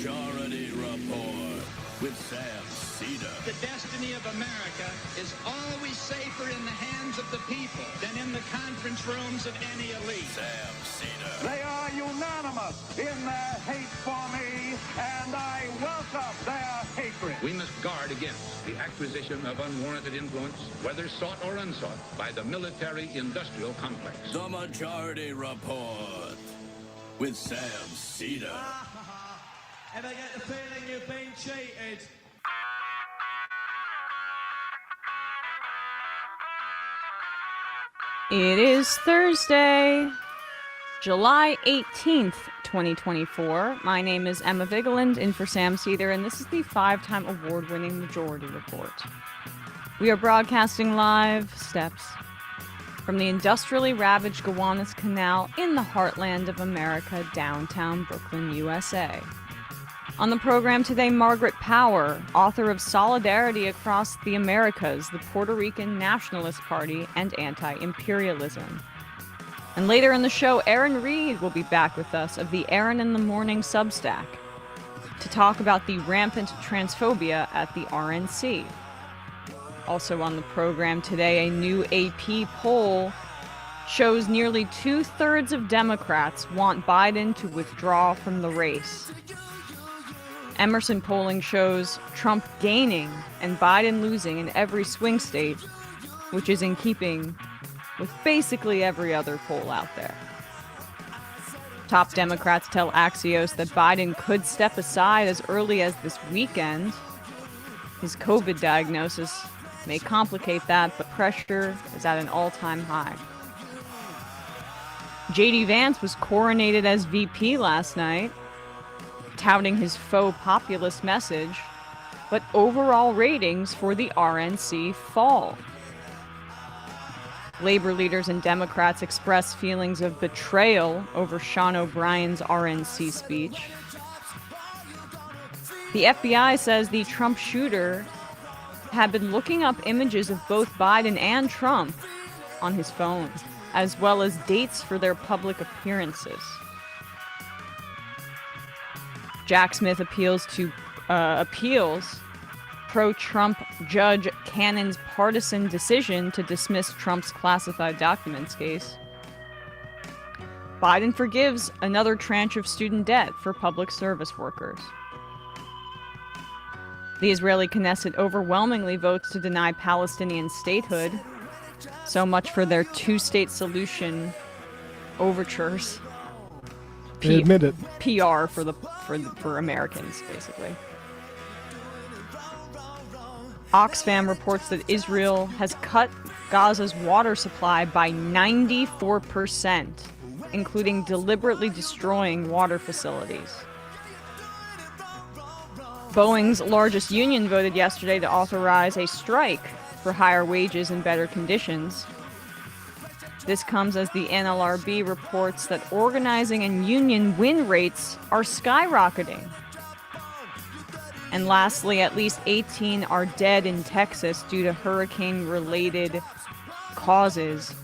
EmMajority Report with Sam Seder. The destiny of America is always safer in the hands of the people than in the conference rooms of any elite. Sam Seder. They are unanimous in their hate for me, and I welcome their hatred. We must guard against the acquisition of unwarranted influence, whether sought or unsought, by the military-industrial complex. EmMajority Report with Sam Seder. Ever get the feeling you've been cheated? It is Thursday, July 18th, 2024. My name is Emma Vigeland, in for Sam Seder, and this is the 5-time award-winning Majority Report. We are broadcasting live steps from the industrially ravaged Gowanus Canal in the heartland of America, downtown Brooklyn, USA. On the program today, Margaret Power, author of Solidarity Across the Americas, the Puerto Rican Nationalist Party, and Anti-imperialism. And later in the show, Erin Reed will be back with us of the Erin In The Morning SubStack to talk about the rampant transphobia at the RNC. Also on the program today, a new AP poll shows nearly 2/3 of Democrats want Biden to withdraw from the race. Emerson polling shows Trump gaining and Biden losing in every swing state, which is in keeping with basically every other poll out there. Top Democrats tell Axios that Biden could step aside as early as this weekend. His COVID diagnosis may complicate that, but pressure is at an all-time high. J.D. Vance was coronated as VP last night, touting his faux populist message, but overall ratings for the RNC fall. Labor leaders and Democrats express feelings of betrayal over Sean O'Brien's RNC speech. The FBI says the Trump shooter had been looking up images of both Biden and Trump on his phone, as well as dates for their public appearances. Jack Smith appeals pro-Trump Judge Cannon's partisan decision to dismiss Trump's classified documents case. Biden forgives another tranche of student debt for public service workers. The Israeli Knesset overwhelmingly votes to deny Palestinian statehood. So much for their two-state solution overtures. They admit it. PR for Americans, basically. Oxfam reports that Israel has cut Gaza's water supply by 94%, including deliberately destroying water facilities. Boeing's largest union voted yesterday to authorize a strike for higher wages and better conditions. This comes as the NLRB reports that organizing and union win rates are skyrocketing. And lastly, at least 18 are dead in Texas due to hurricane-related causes,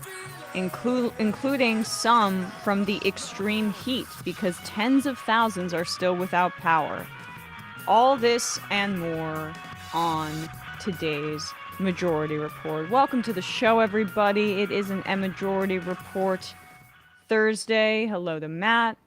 including some from the extreme heat, because tens of thousands are still without power. All this and more on today's Majority Report. Welcome to the show, everybody. It is an EmMajority Report Thursday. Hello to Matt.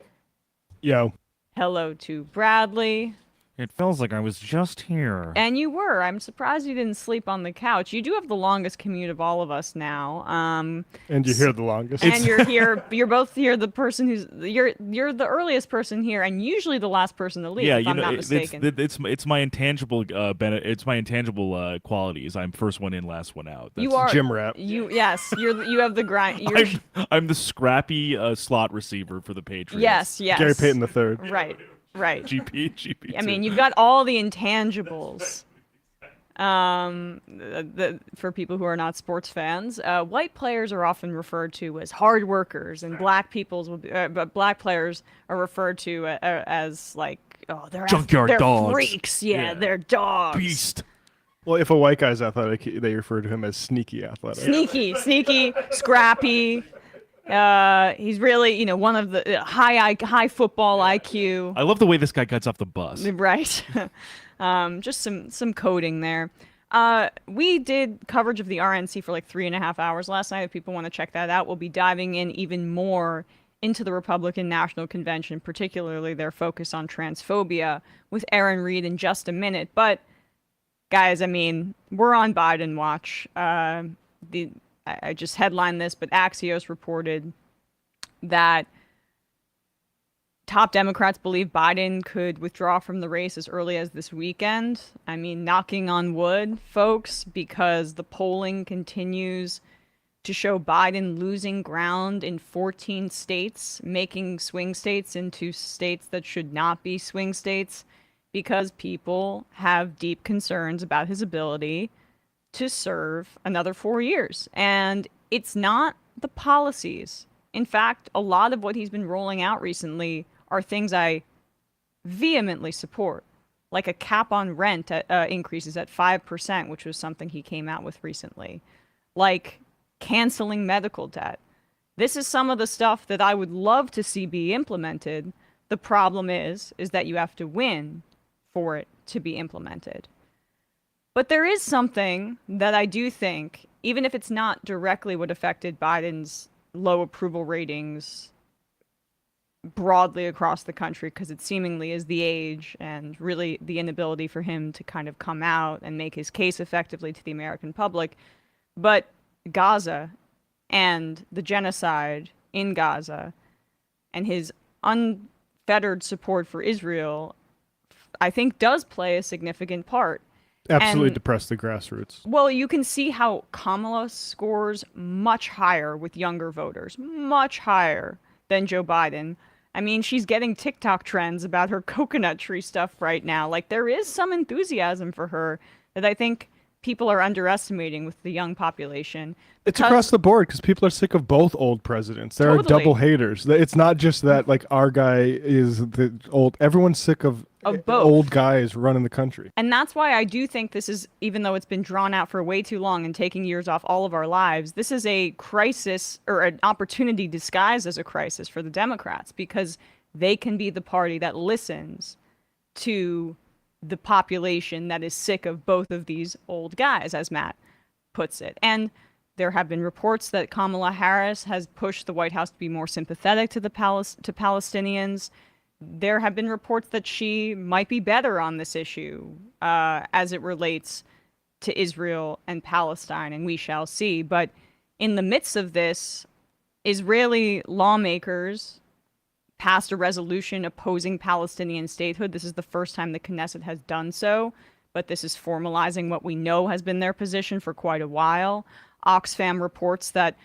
Yo. Hello to Bradley. It feels like I was just here. And you were. I'm surprised you didn't sleep on the couch. You do have the longest commute of all of us now. And you're here the longest. And you're here. You're both here. The person who's you're the earliest person here, and usually the last person to leave. Yeah, if I'm not mistaken. It's my intangible it's my intangible qualities. I'm first one in, last one out. That's You are gym rat. You have the grind. I'm the scrappy slot receiver for the Patriots. Yes. Gary Payton III. Right. GP. I mean, you've got all the intangibles. For people who are not sports fans, white players are often referred to as hard workers, and black players are referred to as like, oh, they're junkyard dogs. Freaks. Yeah, they're dogs. Beast. Well, if a white guy's athletic, they refer to him as sneaky athletic. Sneaky, scrappy. He's really, one of the high football IQ. I love the way this guy gets off the bus. Right. Just some coding there. We did coverage of the RNC for like 3.5 hours last night. If people want to check that out, we'll be diving in even more into the Republican National Convention, particularly their focus on transphobia, with Erin Reed in just a minute. But guys, I mean, we're on Biden watch. I just headlined this, but Axios reported that top Democrats believe Biden could withdraw from the race as early as this weekend. I mean, knocking on wood, folks, because the polling continues to show Biden losing ground in 14 states, making swing states into states that should not be swing states, because people have deep concerns about his ability to serve another 4 years. And it's not the policies. In fact, a lot of what he's been rolling out recently are things I vehemently support, like a cap on rent increases at 5%, which was something he came out with recently, like canceling medical debt. This is some of the stuff that I would love to see be implemented. The problem is that you have to win for it to be implemented. But there is something that I do think, even if it's not directly what affected Biden's low approval ratings broadly across the country, because it seemingly is the age and really the inability for him to kind of come out and make his case effectively to the American public. But Gaza and the genocide in Gaza and his unfettered support for Israel, I think, does play a significant part. Absolutely And, depress the grassroots. well, you can see how Kamala scores much higher with younger voters, much higher than Joe Biden. I mean, she's getting TikTok trends about her coconut tree stuff right now. Like, there is some enthusiasm for her that I think people are underestimating with the young population. It's across the board because people are sick of both old presidents. There are Totally. double haters. It's not just that like our guy is the old. Everyone's sick of both old guys running the country. And that's why I do think this is, even though it's been drawn out for way too long and taking years off all of our lives, this is a crisis or an opportunity disguised as a crisis for the Democrats, because they can be the party that listens to the population that is sick of both of these old guys, as Matt puts it. And there have been reports that Kamala Harris has pushed the White House to be more sympathetic to to Palestinians. There have been reports that she might be better on this issue as it relates to Israel and Palestine, and we shall see. But in the midst of this, Israeli lawmakers passed a resolution opposing Palestinian statehood. This is the first time the Knesset has done so, but this is formalizing what we know has been their position for quite a while. Oxfam reports that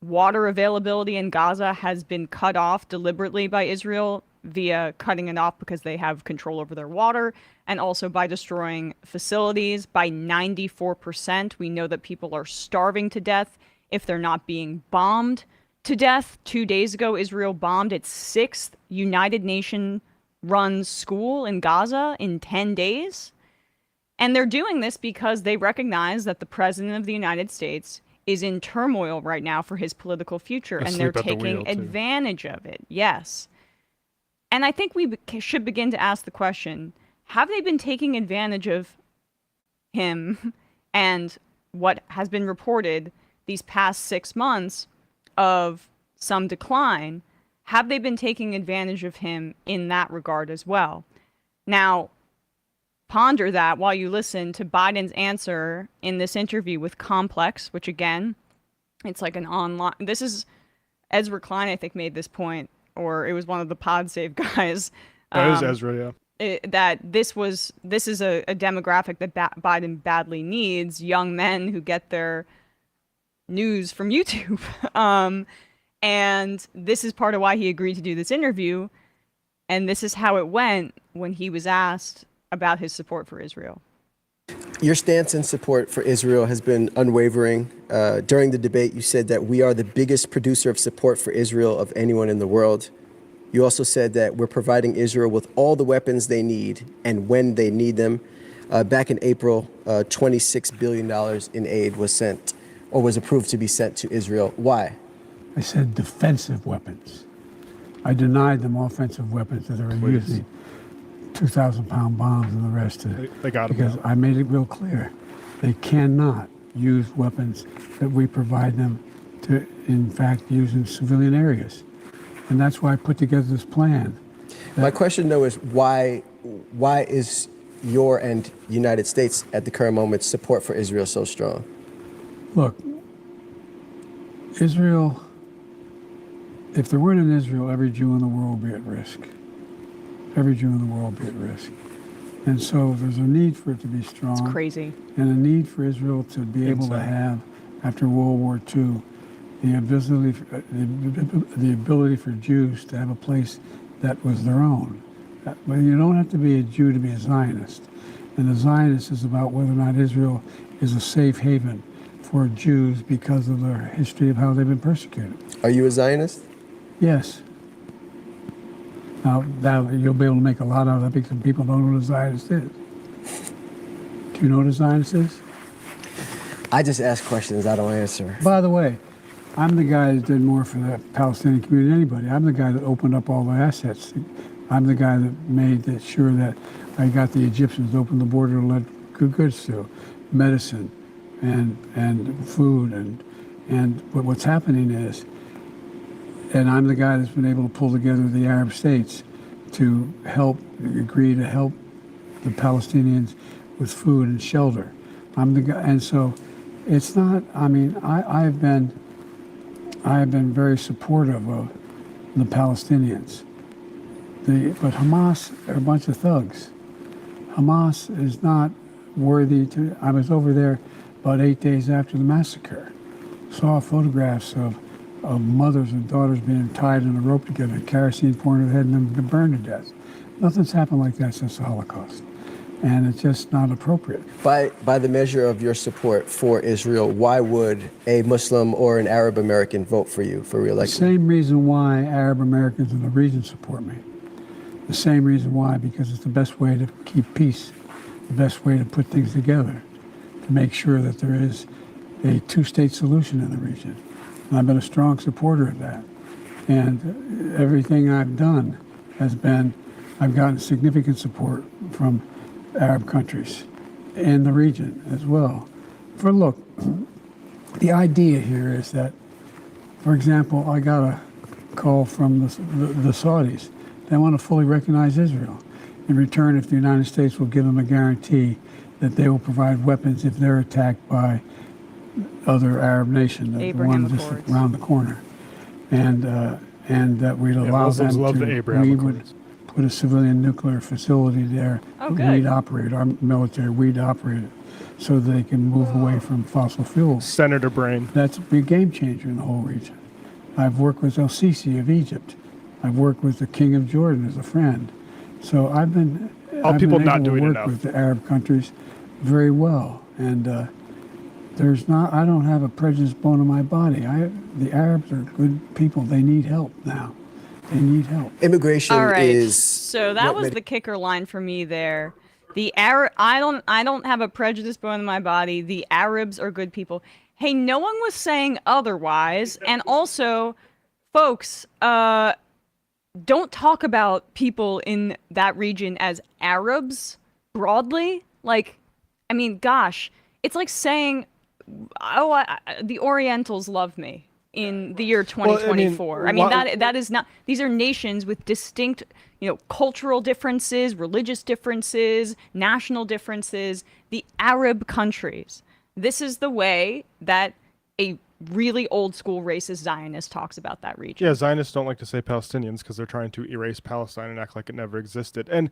water availability in Gaza has been cut off deliberately by Israel via cutting it off because they have control over their water, and also by destroying facilities by 94%. We know that people are starving to death if they're not being bombed to death. 2 days ago, Israel bombed its 6th United Nations-run school in Gaza in 10 days. And they're doing this because they recognize that the President of the United States is in turmoil right now for his political future, and they're taking advantage of it. Yes. And I think we should begin to ask the question, have they been taking advantage of him and what has been reported these past 6 months of some decline? Have they been taking advantage of him in that regard as well? Now, ponder that while you listen to Biden's answer in this interview with Complex, which again, it's like an online, this is, Ezra Klein, I think, made this point, or it was one of the Pod Save guys. That is Ezra, yeah. That this is a demographic that Biden badly needs, young men who get their news from YouTube. And this is part of why he agreed to do this interview. And this is how it went when he was asked about his support for Israel. Your stance and support for Israel has been unwavering. During the debate, you said that we are the biggest producer of support for Israel of anyone in the world. You also said that we're providing Israel with all the weapons they need and when they need them. Back in April, $26 billion in aid was sent or was approved to be sent to Israel. Why? I said defensive weapons. I denied them offensive weapons that they were using 2,000-pound bombs and the rest of it. They got them. Because I made it real clear. They cannot use weapons that we provide them to, in fact, use in civilian areas. And that's why I put together this plan. My question, though, is why is your and United States at the current moment support for Israel so strong? Look, Israel, if there weren't an Israel, every Jew in the world would be at risk. Every Jew in the world would be at risk. And so there's a need for it to be strong. It's crazy. And a need for Israel to be able to have, after World War II, the ability for Jews to have a place that was their own. But you don't have to be a Jew to be a Zionist. And a Zionist is about whether or not Israel is a safe haven for Jews because of their history of how they've been persecuted. Are you a Zionist? Yes. Now you'll be able to make a lot out of that because people don't know what a Zionist is. Do you know what a Zionist is? I just ask questions, I don't answer. By the way, I'm the guy that did more for the Palestinian community than anybody. I'm the guy that opened up all the assets. I'm the guy that made sure that I got the Egyptians to open the border to let good goods through, medicine and food but what's happening is, and I'm the guy that's been able to pull together the Arab states to agree to help the Palestinians with food and shelter. I'm the guy, and so it's not. I mean, I've been very supportive of the Palestinians. But Hamas are a bunch of thugs. Hamas is not worthy to. I was over there about 8 days after the massacre. Saw photographs of mothers and daughters being tied in a rope together, kerosene pouring on their head, and them burned to death. Nothing's happened like that since the Holocaust. And it's just not appropriate. By the measure of your support for Israel, why would a Muslim or an Arab American vote for you for re-election? The same reason why Arab Americans in the region support me. The same reason why, because it's the best way to keep peace, the best way to put things together, to make sure that there is a two-state solution in the region. And I've been a strong supporter of that. And everything I've done has been, I've gotten significant support from Arab countries in the region as well. Look, the idea here is that, for example, I got a call from the Saudis. They want to fully recognize Israel. In return, if the United States will give them a guarantee that they will provide weapons if they're attacked by other Arab nations, the one just around the corner, and that we'd allow them to. We would put a civilian nuclear facility there. We'd operate our military. We'd operate it so they can move away from fossil fuels. Senator Brain. That's a big game changer in the whole region. I've worked with El Sisi of Egypt. I've worked with the King of Jordan as a friend. So I've been able to work with the Arab countries very well. And I don't have a prejudiced bone in my body. The Arabs are good people. They need help now. They need help. Immigration is. So that was the kicker line for me there. I don't have a prejudiced bone in my body. The Arabs are good people. Hey, no one was saying otherwise. And also, folks, don't talk about people in that region as Arabs broadly. Like, I mean, gosh, it's like saying, the Orientals love me in the year 2024. Well, that is not. These are nations with distinct, cultural differences, religious differences, national differences. The Arab countries. This is the way that a really old school racist Zionist talks about that region. Yeah, Zionists don't like to say Palestinians because they're trying to erase Palestine and act like it never existed. And,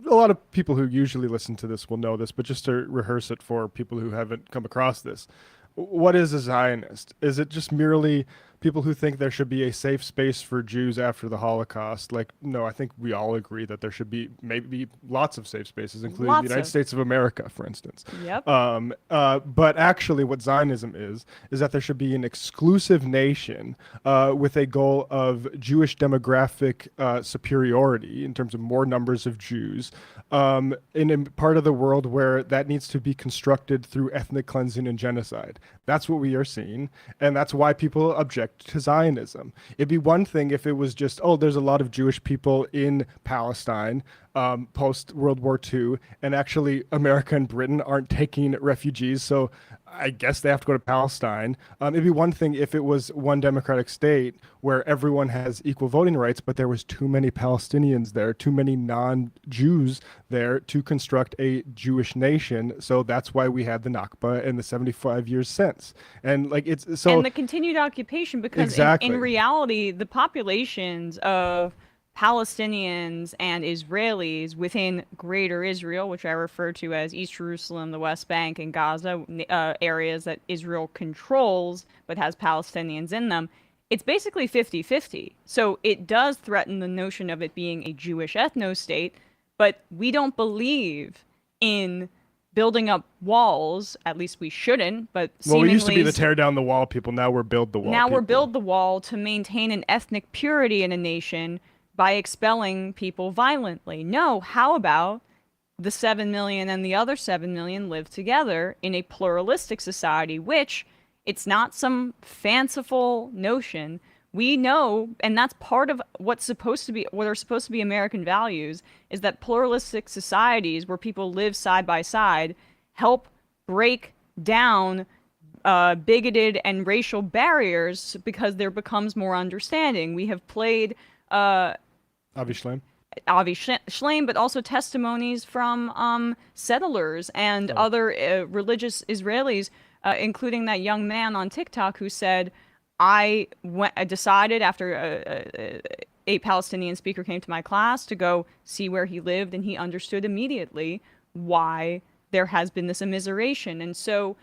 a lot of people who usually listen to this will know this, but just to rehearse it for people who haven't come across this. What is a Zionist? Is it just merely people who think there should be a safe space for Jews after the Holocaust? No, I think we all agree that there should be maybe lots of safe spaces, including the United States of America, for instance. Yep. But actually what Zionism is that there should be an exclusive nation with a goal of Jewish demographic superiority in terms of more numbers of Jews in a part of the world where that needs to be constructed through ethnic cleansing and genocide. That's what we are seeing, and that's why people object threat to Zionism. It'd be one thing if it was just, oh, there's a lot of Jewish people in Palestine post World War II, and actually America and Britain aren't taking refugees, so I guess they have to go to Palestine. It'd be one thing if it was one democratic state where everyone has equal voting rights, but there was too many Palestinians there, too many non-Jews there to construct a Jewish nation. So that's why we had the Nakba and the 75 years since. And like it's so. And the continued occupation, because exactly. in reality, the populations of Palestinians and Israelis within Greater Israel, which I refer to as East Jerusalem, the West Bank, and Gaza, areas that Israel controls but has Palestinians in them, it's basically 50-50. So it does threaten the notion of it being a Jewish ethno-state, but we don't believe in building up walls. At least we shouldn't, but well, we used to be the tear down the wall people. Now we're build the wall Now people. we're build the wall to maintain an ethnic purity in a nation by expelling people violently. No, how about the 7 million and the other 7 million live together in a pluralistic society, which it's not some fanciful notion. We know, and that's part of what's supposed to be, what are supposed to be American values, is that pluralistic societies where people live side by side help break down bigoted and racial barriers because there becomes more understanding. We have played Avi Shlaim, but also testimonies from settlers and other religious Israelis, including that young man on TikTok who said, I decided after a Palestinian speaker came to my class to go see where he lived, and he understood immediately why there has been this immiseration. And so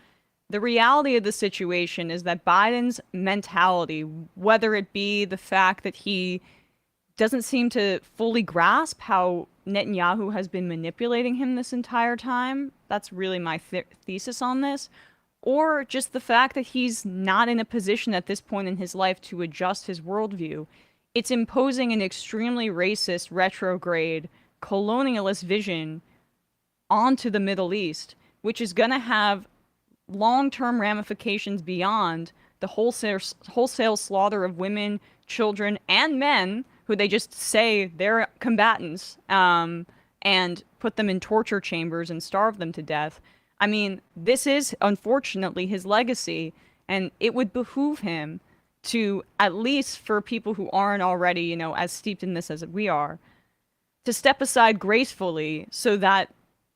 the reality of the situation is that Biden's mentality, whether it be the fact that he doesn't seem to fully grasp how Netanyahu has been manipulating him this entire time, that's really my thesis on this, or just the fact that he's not in a position at this point in his life to adjust his worldview. It's imposing an extremely racist, retrograde, colonialist vision onto the Middle East, which is going to have long-term ramifications beyond the wholesale slaughter of women, children, and men who they just say they're combatants, and put them in torture chambers and starve them to death. I mean, this is unfortunately his legacy, and it would behoove him to, at least for people who aren't already, you know, as steeped in this as we are, to step aside gracefully so that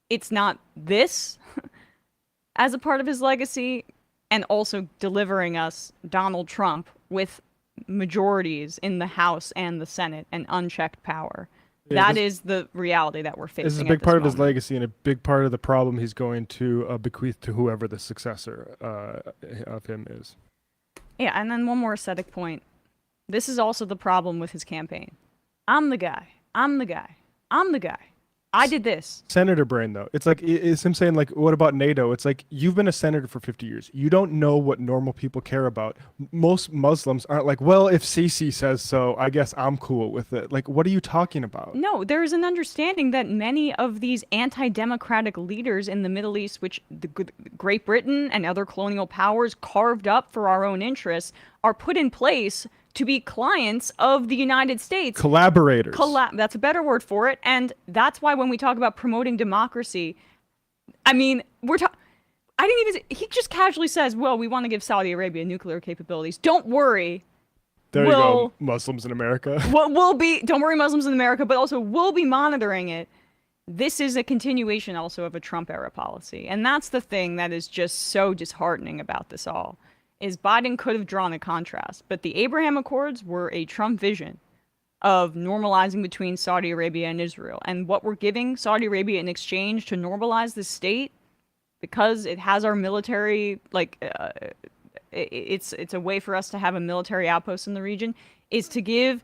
it's not this as a part of his legacy, and also delivering us Donald Trump with majorities in the House and the Senate and unchecked power. Yeah, that is the reality that we're facing. This is a big part of his legacy and a big part of the problem he's going to bequeath to whoever the successor of him is. Yeah, and then one more aesthetic point. This is also the problem with his campaign. I'm the guy. I'm the guy. I'm the guy. I did this. Senator brain, though. It's like, it's him saying, like, what about NATO? It's like, you've been a senator for 50 years. You don't know what normal people care about. Most Muslims aren't like, well, if Sisi says so, I guess I'm cool with it. Like, what are you talking about? No, there is an understanding that many of these anti-democratic leaders in the Middle East, which Great Britain and other colonial powers carved up for our own interests, are put in place to be clients of the United States. Collaborators. That's a better word for it. And that's why when we talk about promoting democracy, I mean, he just casually says, well, we want to give Saudi Arabia nuclear capabilities. Don't worry. There you go, Muslims in America. Don't worry, Muslims in America, but also we'll be monitoring it. This is a continuation also of a Trump era policy. And that's the thing that is just so disheartening about this all. Is Biden could have drawn a contrast, but the Abraham Accords were a Trump vision of normalizing between Saudi Arabia and Israel. And what we're giving Saudi Arabia in exchange to normalize the state, because it has our military, it's a way for us to have a military outpost in the region, is to give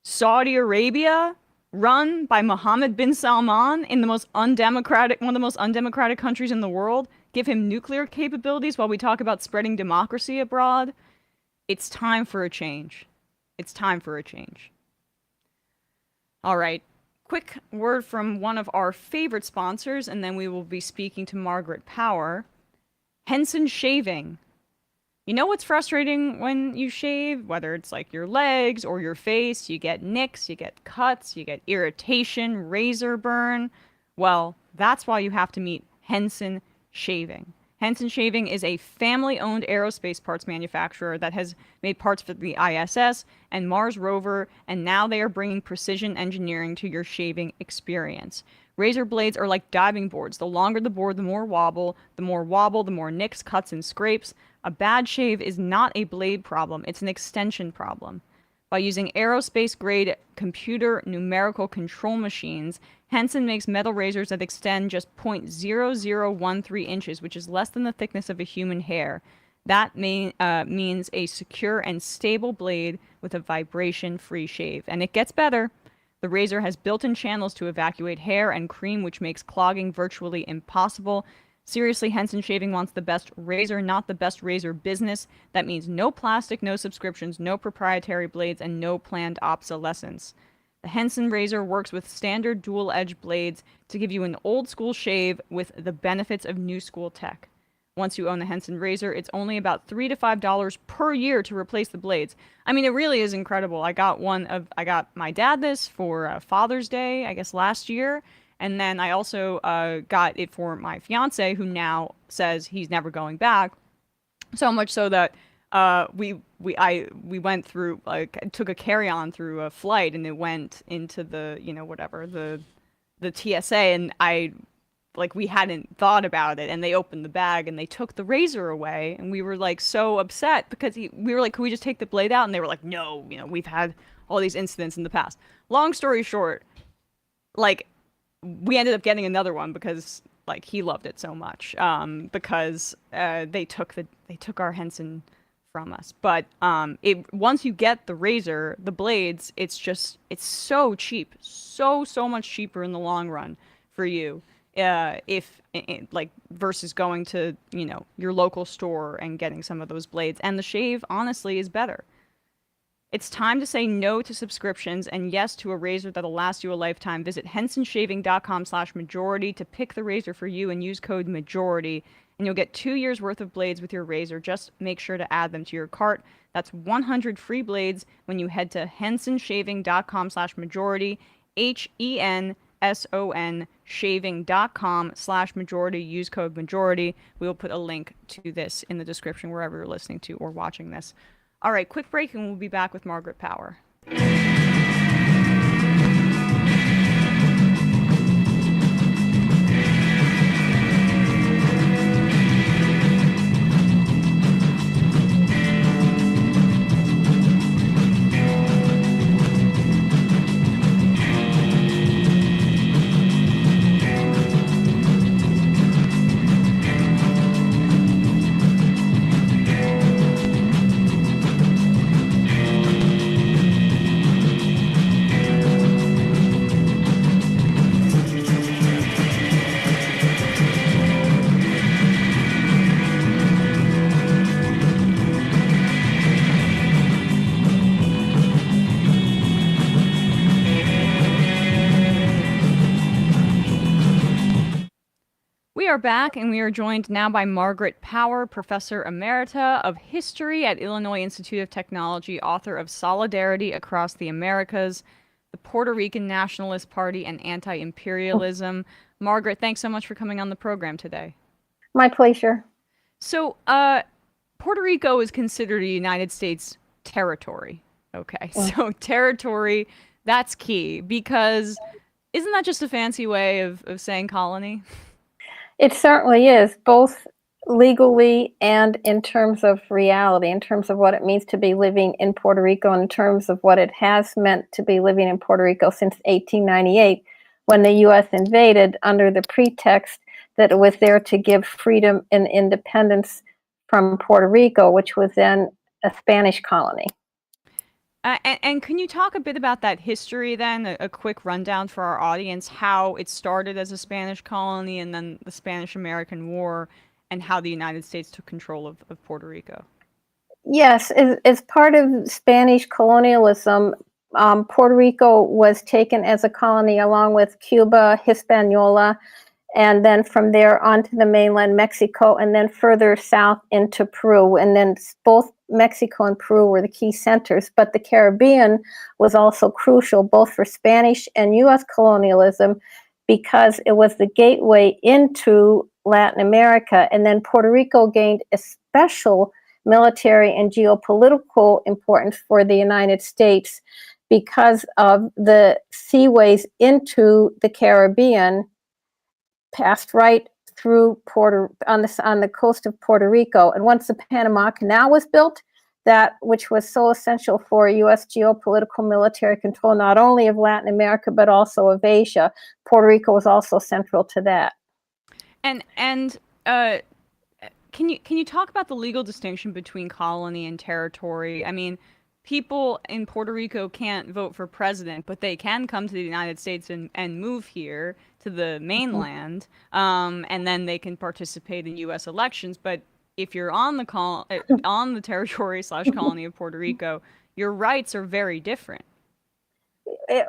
Saudi Arabia, run by Mohammed bin Salman in one of the most undemocratic countries in the world, give him nuclear capabilities while we talk about spreading democracy abroad. It's time for a change. It's time for a change. All right. Quick word from one of our favorite sponsors, and then we will be speaking to Margaret Power. Henson Shaving. You know what's frustrating when you shave? Whether it's like your legs or your face, you get nicks, you get cuts, you get irritation, razor burn. Well, that's why you have to meet Henson Shaving. Henson Shaving is a family-owned aerospace parts manufacturer that has made parts for the ISS and Mars rover, and now they are bringing precision engineering to your shaving experience. Razor blades are like diving boards. The longer the board, the more wobble, the more nicks, cuts, and scrapes. A bad shave is not a blade problem, it's an extension problem. By using aerospace-grade computer numerical control machines, Henson makes metal razors that extend just 0.0013 inches, which is less than the thickness of a human hair. That means a secure and stable blade with a vibration-free shave. And it gets better. The razor has built-in channels to evacuate hair and cream, which makes clogging virtually impossible. Seriously, Henson Shaving wants the best razor, not the best razor business. That means no plastic, no subscriptions, no proprietary blades, and no planned obsolescence. The Henson razor works with standard dual-edge blades to give you an old-school shave with the benefits of new-school tech. Once you own the Henson razor, it's only about $3 to $5 per year to replace the blades. I mean, it really is incredible. I got my dad this for Father's Day, I guess last year, and then I also got it for my fiance, who now says he's never going back. So much so that we went through, like, took a carry-on through a flight, and it went into the, the TSA, and we hadn't thought about it, and they opened the bag and they took the razor away, and we were like so upset because we were like, could we just take the blade out? And they were like, no, we've had all these incidents in the past. Long story short, we ended up getting another one because he loved it so much, because they took our Henson from us. But once you get the razor, the blades, it's so cheap, so much cheaper in the long run for you. Versus going to, your local store and getting some of those blades. And the shave, honestly, is better. It's time to say no to subscriptions and yes to a razor that'll last you a lifetime. Visit hensonshaving.com/majority to pick the razor for you and use code MAJORITY, and you'll get 2 years worth of blades with your razor. Just make sure to add them to your cart. That's 100 free blades when you head to hensonshaving.com/majority, HENSON shaving.com/majority. Use code majority. We will put a link to this in the description wherever you're listening to or watching this. All right, quick break and we'll be back with Margaret Power. We are back, and we are joined now by Margaret Power, Professor Emerita of History at Illinois Institute of Technology, author of Solidarity Across the Americas, the Puerto Rican Nationalist Party, and Anti-imperialism. Margaret, thanks so much for coming on the program today. My pleasure. So, Puerto Rico is considered a United States territory. Okay, so territory, that's key, because isn't that just a fancy way of saying colony? It certainly is, both legally and in terms of reality, in terms of what it means to be living in Puerto Rico, in terms of what it has meant to be living in Puerto Rico since 1898, when the U.S. invaded under the pretext that it was there to give freedom and independence from Puerto Rico, which was then a Spanish colony. And can you talk a bit about that history then, a quick rundown for our audience, how it started as a Spanish colony and then the Spanish-American War and how the United States took control of Puerto Rico? Yes, as part of Spanish colonialism, Puerto Rico was taken as a colony along with Cuba, Hispaniola, and then from there onto the mainland Mexico, and then further south into Peru. And then both Mexico and Peru were the key centers, but the Caribbean was also crucial, both for Spanish and U.S. colonialism, because it was the gateway into Latin America. And then Puerto Rico gained a special military and geopolitical importance for the United States because of the seaways into the Caribbean passed right through on the coast of Puerto Rico. And once the Panama Canal was built, that which was so essential for U.S. geopolitical military control, not only of Latin America, but also of Asia, Puerto Rico was also central to that. And can you talk about the legal distinction between colony and territory? I mean, people in Puerto Rico can't vote for president, but they can come to the United States and move here to the mainland, and then they can participate in U.S. elections. But if you're on the territory / colony of Puerto Rico, your rights are very different.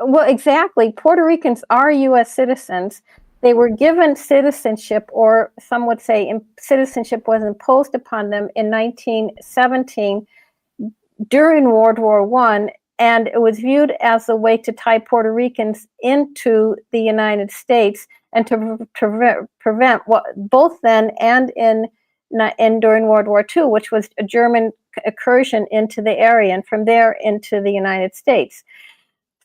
Well, exactly. Puerto Ricans are U.S. citizens. They were given citizenship, or some would say citizenship was imposed upon them in 1917 during World War I, and it was viewed as a way to tie Puerto Ricans into the United States and to prevent what both then and during World War II, which was a German incursion into the area and from there into the United States.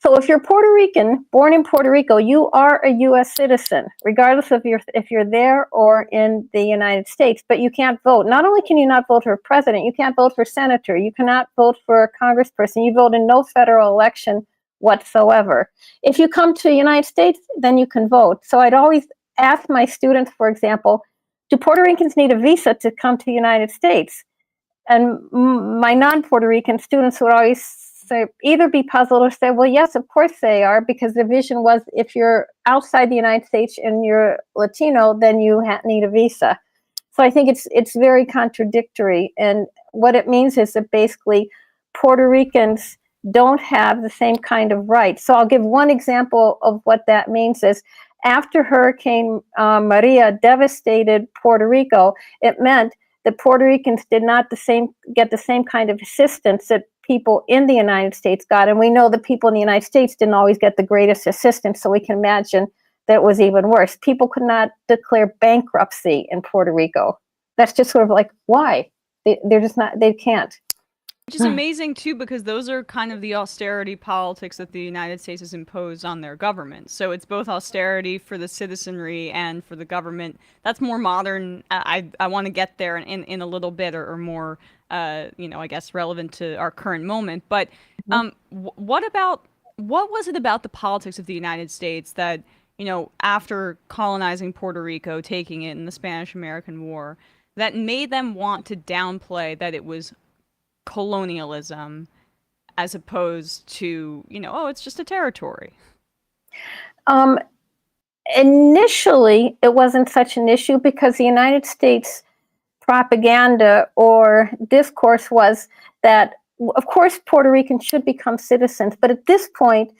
So if you're Puerto Rican, born in Puerto Rico, you are a U.S. citizen, regardless of if you're there or in the United States, but you can't vote. Not only can you not vote for president, you can't vote for senator, you cannot vote for a congressperson, you vote in no federal election whatsoever. If you come to the United States, then you can vote. So I'd always ask my students, for example, do Puerto Ricans need a visa to come to the United States? And my non-Puerto Rican students would always say, either be puzzled or say, well, yes, of course they are, because the vision was if you're outside the United States and you're Latino, then you need a visa. So I think it's very contradictory. And what it means is that basically Puerto Ricans don't have the same kind of rights. So I'll give one example of what that means is after Hurricane Maria devastated Puerto Rico, it meant that Puerto Ricans did not get the same kind of assistance that people in the United States got. And we know that people in the United States didn't always get the greatest assistance, so we can imagine that it was even worse. People could not declare bankruptcy in Puerto Rico. That's just sort of like, why? They're just not, they can't. Which is amazing, too, because those are kind of the austerity politics that the United States has imposed on their government. So it's both austerity for the citizenry and for the government. That's more modern. I want to get there in a little bit, or more, I guess, relevant to our current moment. But what was it about the politics of the United States that, after colonizing Puerto Rico, taking it in the Spanish-American War, that made them want to downplay that it was colonialism as opposed to, it's just a territory? Initially, it wasn't such an issue because the United States propaganda or discourse was that, of course, Puerto Ricans should become citizens, but at this point,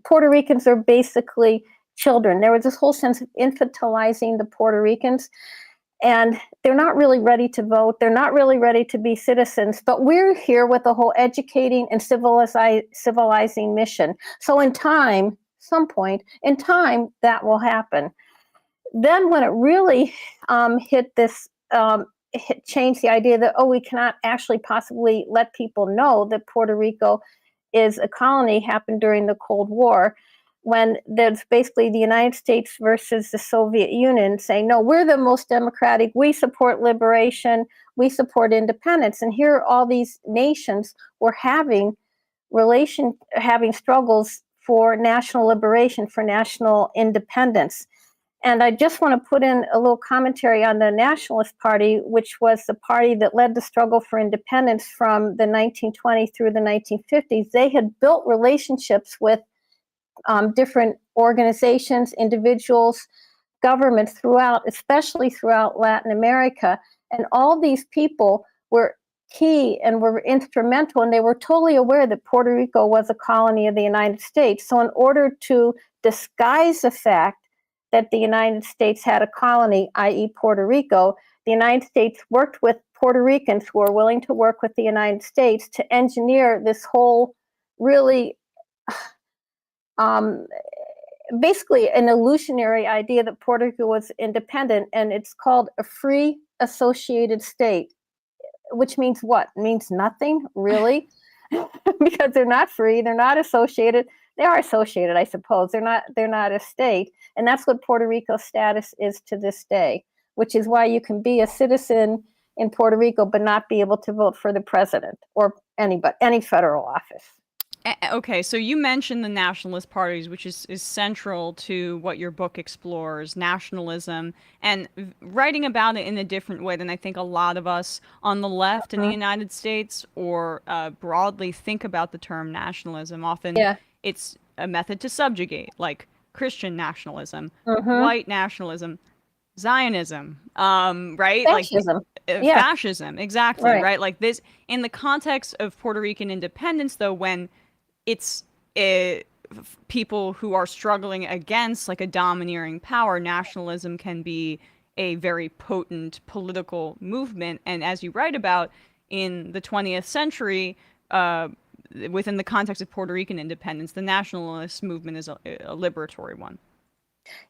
Puerto Ricans are basically children. There was this whole sense of infantilizing the Puerto Ricans, and they're not really ready to vote. They're not really ready to be citizens, but we're here with the whole educating and civilizing mission. So in time, some point in time, that will happen. Then when it really changed the idea that, we cannot actually possibly let people know that Puerto Rico is a colony, happened during the Cold War, when there's basically the United States versus the Soviet Union saying, no, we're the most democratic, we support liberation, we support independence. And here all these nations were having struggles for national liberation, for national independence. And I just want to put in a little commentary on the Nationalist Party, which was the party that led the struggle for independence from the 1920s through the 1950s. They had built relationships with different organizations, individuals, governments throughout, especially throughout Latin America. And all these people were key and were instrumental, and they were totally aware that Puerto Rico was a colony of the United States. So in order to disguise the fact that the United States had a colony, i.e. Puerto Rico, the United States worked with Puerto Ricans who were willing to work with the United States to engineer this whole really basically an illusionary idea that Puerto Rico was independent, and it's called a free associated state, which means what? It means nothing, really, because they're not free, they're not associated. They are associated, I suppose. They're not a state, and that's what Puerto Rico's status is to this day, which is why you can be a citizen in Puerto Rico but not be able to vote for the president or any federal office. Okay, so you mentioned the nationalist parties, which is central to what your book explores, nationalism, and writing about it in a different way than I think a lot of us on the left in the United States or broadly think about the term nationalism. Often it's a method to subjugate, like Christian nationalism, white nationalism, Zionism, right? Fascism. Fascism, exactly, Right. Like this, in the context of Puerto Rican independence, though, when it's people who are struggling against like a domineering power, nationalism can be a very potent political movement. And as you write about, in the 20th century, within the context of Puerto Rican independence, the nationalist movement is a liberatory one.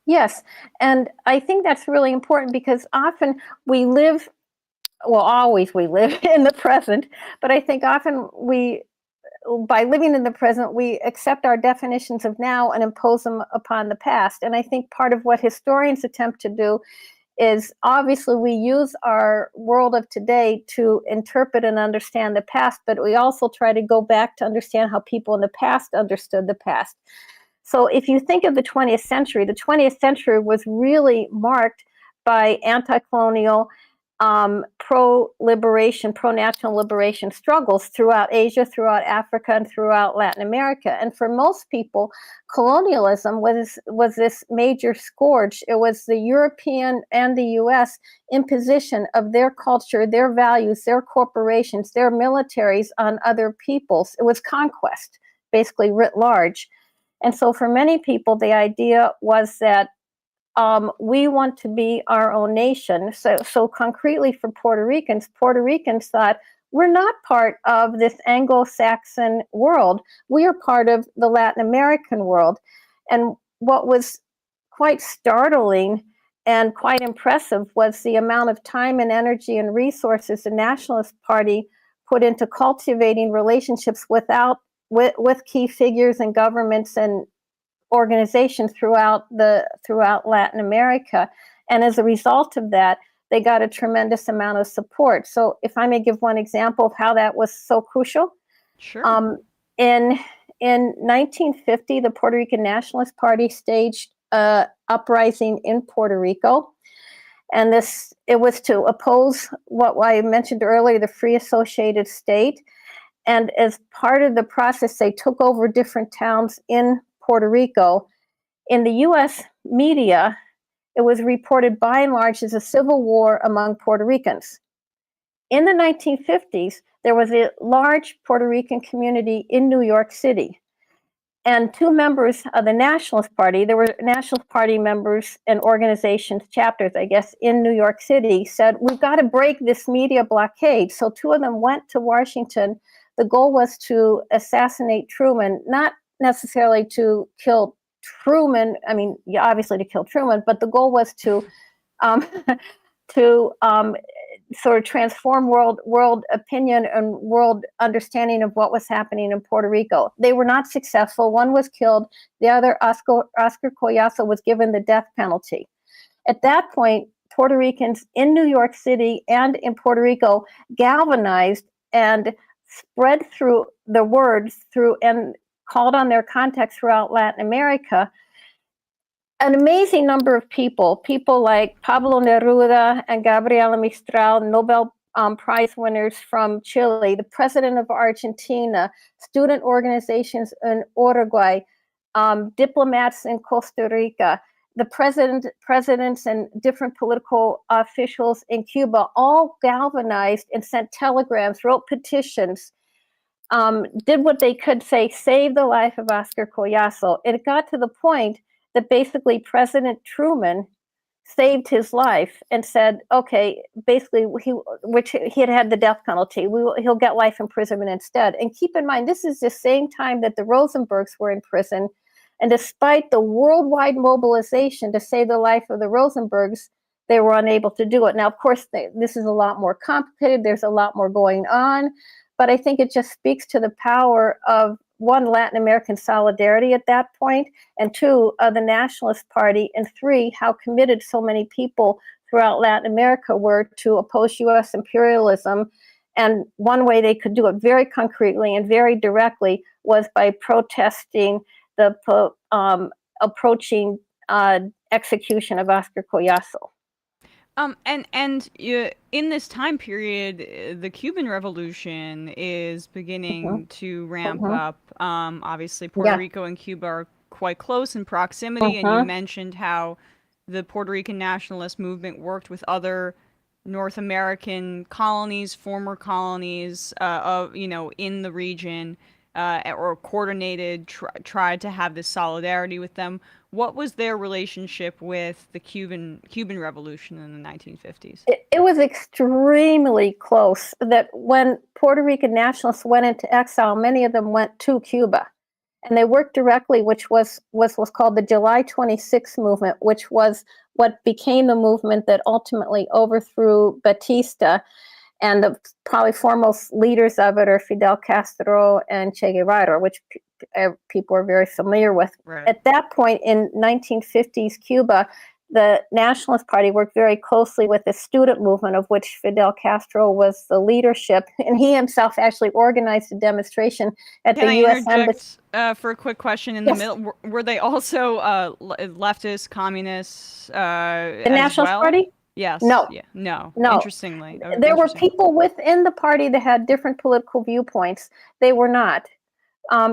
Yes, and I think that's really important because often we live, well, always we live in the present, but I think often by living in the present, we accept our definitions of now and impose them upon the past. And I think part of what historians attempt to do is obviously we use our world of today to interpret and understand the past, but we also try to go back to understand how people in the past understood the past. So if you think of the 20th century was really marked by anti-colonial, pro-liberation, pro-national liberation struggles throughout Asia, throughout Africa, and throughout Latin America. And for most people, colonialism was this major scourge. It was the European and the US imposition of their culture, their values, their corporations, their militaries on other peoples. It was conquest, basically writ large. And so for many people, the idea was that we want to be our own nation. So concretely for Puerto Ricans thought, we're not part of this Anglo-Saxon world. We are part of the Latin American world. And what was quite startling and quite impressive was the amount of time and energy and resources the Nationalist Party put into cultivating relationships with key figures and governments and organizations throughout Latin America. And as a result of that, they got a tremendous amount of support. So if I may give one example of how that was so crucial. Sure. In 1950, the Puerto Rican Nationalist Party staged an uprising in Puerto Rico. And it was to oppose what I mentioned earlier, the free associated state. And as part of the process, they took over different towns in Puerto Rico. In the US media, it was reported by and large as a civil war among Puerto Ricans. In the 1950s, there was a large Puerto Rican community in New York City. And two members of the Nationalist Party, there were Nationalist Party members and organizations, chapters, I guess, in New York City, said, we've got to break this media blockade. So two of them went to Washington. The goal was to assassinate Truman, not necessarily to kill Truman. I mean, obviously to kill Truman, but the goal was to sort of transform world opinion and world understanding of what was happening in Puerto Rico. They were not successful. One was killed. The other, Oscar Collazo, was given the death penalty. At that point, Puerto Ricans in New York City and in Puerto Rico galvanized and spread through the words and called on their contacts throughout Latin America. An amazing number of people like Pablo Neruda and Gabriela Mistral, Nobel Prize winners from Chile, the president of Argentina, student organizations in Uruguay, diplomats in Costa Rica, the presidents and different political officials in Cuba all galvanized and sent telegrams, wrote petitions, did what they could say, save the life of Oscar Collazo. It got to the point that basically President Truman saved his life and said, okay, basically, which he had the death penalty, he'll get life imprisonment instead. And keep in mind, this is the same time that the Rosenbergs were in prison. And despite the worldwide mobilization to save the life of the Rosenbergs, they were unable to do it. Now, of course, this is a lot more complicated. There's a lot more going on. But I think it just speaks to the power of, one, Latin American solidarity at that point, and two, the Nationalist Party, and three, how committed so many people throughout Latin America were to oppose U.S. imperialism. And one way they could do it very concretely and very directly was by protesting the approaching execution of Oscar Collazo. In this time period, the Cuban Revolution is beginning to ramp up. Obviously, Puerto Rico and Cuba are quite close in proximity, and you mentioned how the Puerto Rican nationalist movement worked with other North American colonies, former colonies, in the region, or coordinated, tried to have this solidarity with them. What was their relationship with the Cuban Revolution in the 1950s? It was extremely close. That when Puerto Rican nationalists went into exile, many of them went to Cuba, and they worked directly, which was called the July 26 movement, which was what became the movement that ultimately overthrew Batista. And the probably foremost leaders of it are Fidel Castro and Che Guevara, which people are very familiar with. Right. At that point in 1950s Cuba, the Nationalist Party worked very closely with the student movement, of which Fidel Castro was the leadership. And he himself actually organized a demonstration at the U.S. Embassy. For a quick question in the middle? Were they also leftist, communists the Nationalist Party? Yes. No. Yeah. No. No. Interestingly. There were people within the party that had different political viewpoints. They were not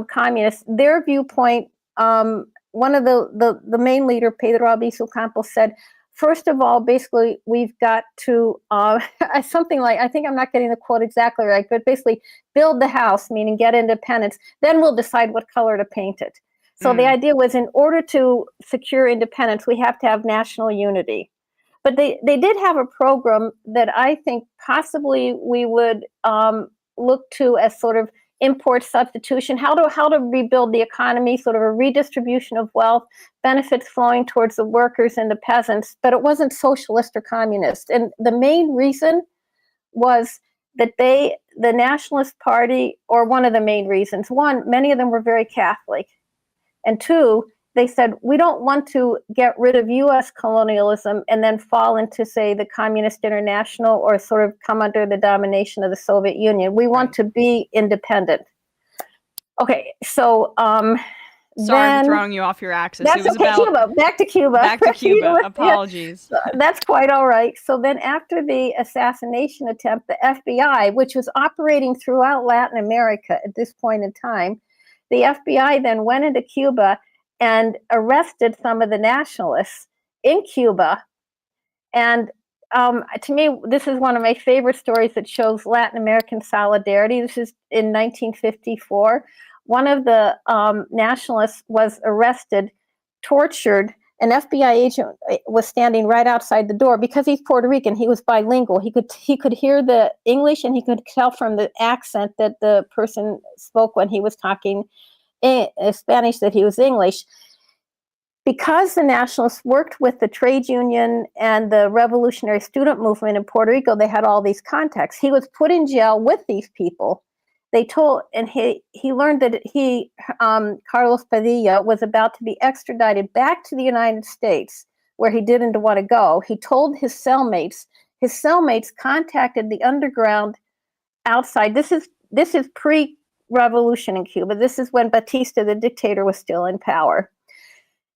communists. Their viewpoint, one of the main leader, Pedro Albizu Campos, said, first of all, basically, we've got to, something like, I think I'm not getting the quote exactly right, but basically build the house, meaning get independence. Then we'll decide what color to paint it. So the idea was, in order to secure independence, we have to have national unity. But they did have a program that I think possibly we would look to as sort of import substitution, how to rebuild the economy, sort of a redistribution of wealth, benefits flowing towards the workers and the peasants, but it wasn't socialist or communist. And the main reason was that the Nationalist Party, or one of the main reasons, one, many of them were very Catholic, and two, they said, we don't want to get rid of U.S. colonialism and then fall into, say, the Communist International, or sort of come under the domination of the Soviet Union. We want to be independent. Okay, so sorry for throwing you off your axis. That's Cuba. Back to Cuba. Back to Cuba. Apologies. Yeah, that's quite all right. So then after the assassination attempt, the FBI, which was operating throughout Latin America at this point in time, the FBI then went into Cuba and arrested some of the nationalists in Cuba. And to me, this is one of my favorite stories that shows Latin American solidarity. This is in 1954. One of the nationalists was arrested, tortured. An FBI agent was standing right outside the door. Because he's Puerto Rican, he was bilingual. He could hear the English, and he could tell from the accent that the person spoke when he was talking Spanish that he was English. Because the nationalists worked with the trade union and the revolutionary student movement in Puerto Rico, they had all these contacts. He was put in jail with these people. They told, and he learned that Carlos Padilla, was about to be extradited back to the United States, where he didn't want to go. He told his cellmates. His cellmates contacted the underground outside. This is pre-revolution in Cuba. This is when Batista, the dictator, was still in power.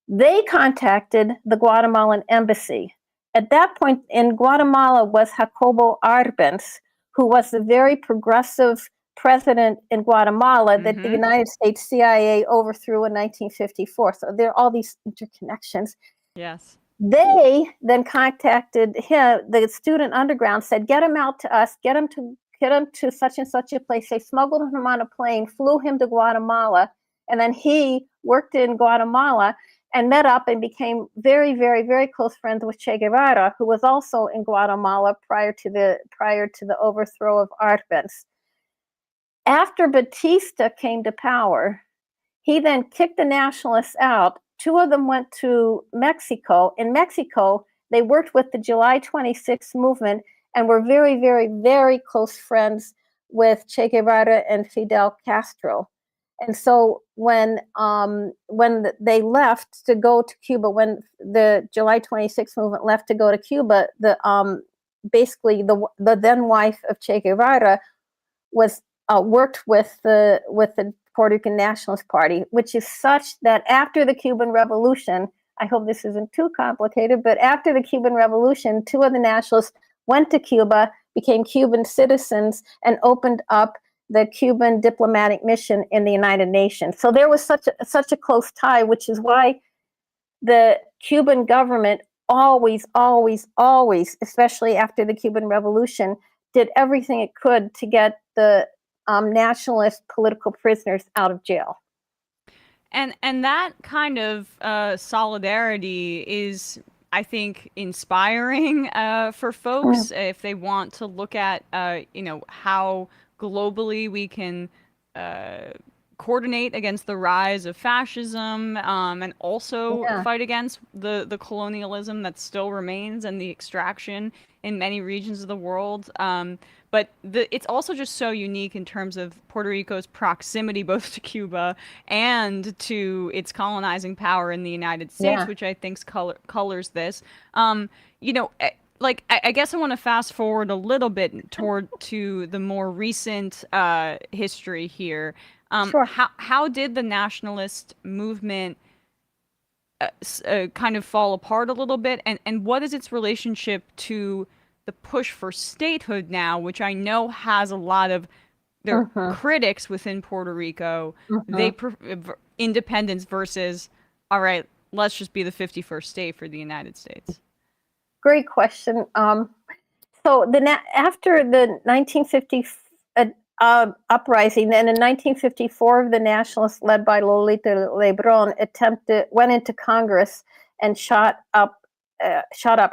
They contacted the Guatemalan embassy. At that point in Guatemala was Jacobo Arbenz, who was the very progressive president in Guatemala that the United States CIA overthrew in 1954. So there are all these interconnections. Yes. They then contacted him, the student underground, said, get him out to us, get him to such and such a place. They smuggled him on a plane, flew him to Guatemala, and then he worked in Guatemala and met up and became very, very, very close friends with Che Guevara, who was also in Guatemala prior to the overthrow of Arbenz. After Batista came to power, he then kicked the Nationalists out. Two of them went to Mexico. In Mexico, they worked with the July 26th movement and were very, very, very close friends with Che Guevara and Fidel Castro. And so when they left to go to Cuba, when the July 26th movement left to go to Cuba, basically the then wife of Che Guevara was worked with the Puerto Rican Nationalist Party, which is such that after the Cuban Revolution, I hope this isn't too complicated, but after the Cuban Revolution, two of the nationalists went to Cuba, became Cuban citizens, and opened up the Cuban diplomatic mission in the United Nations. So there was such a close tie, which is why the Cuban government always, especially after the Cuban Revolution, did everything it could to get the nationalist political prisoners out of jail. And that kind of solidarity is, I think, inspiring for folks if they want to look at how globally we can coordinate against the rise of fascism and also fight against the colonialism that still remains and the extraction in many regions of the world. But it's also just so unique in terms of Puerto Rico's proximity both to Cuba and to its colonizing power in the United States, which I think colors this. I guess I want to fast forward a little bit to the more recent history here. Sure. How did the nationalist movement kind of fall apart a little bit, and what is its relationship to the push for statehood now, which I know has a lot of their critics within Puerto Rico? They independence versus, all right, let's just be the 51st state for the United States. Great question. So after the 1950 uprising, then in 1954, the nationalists led by Lolita Lebrón went into Congress and shot up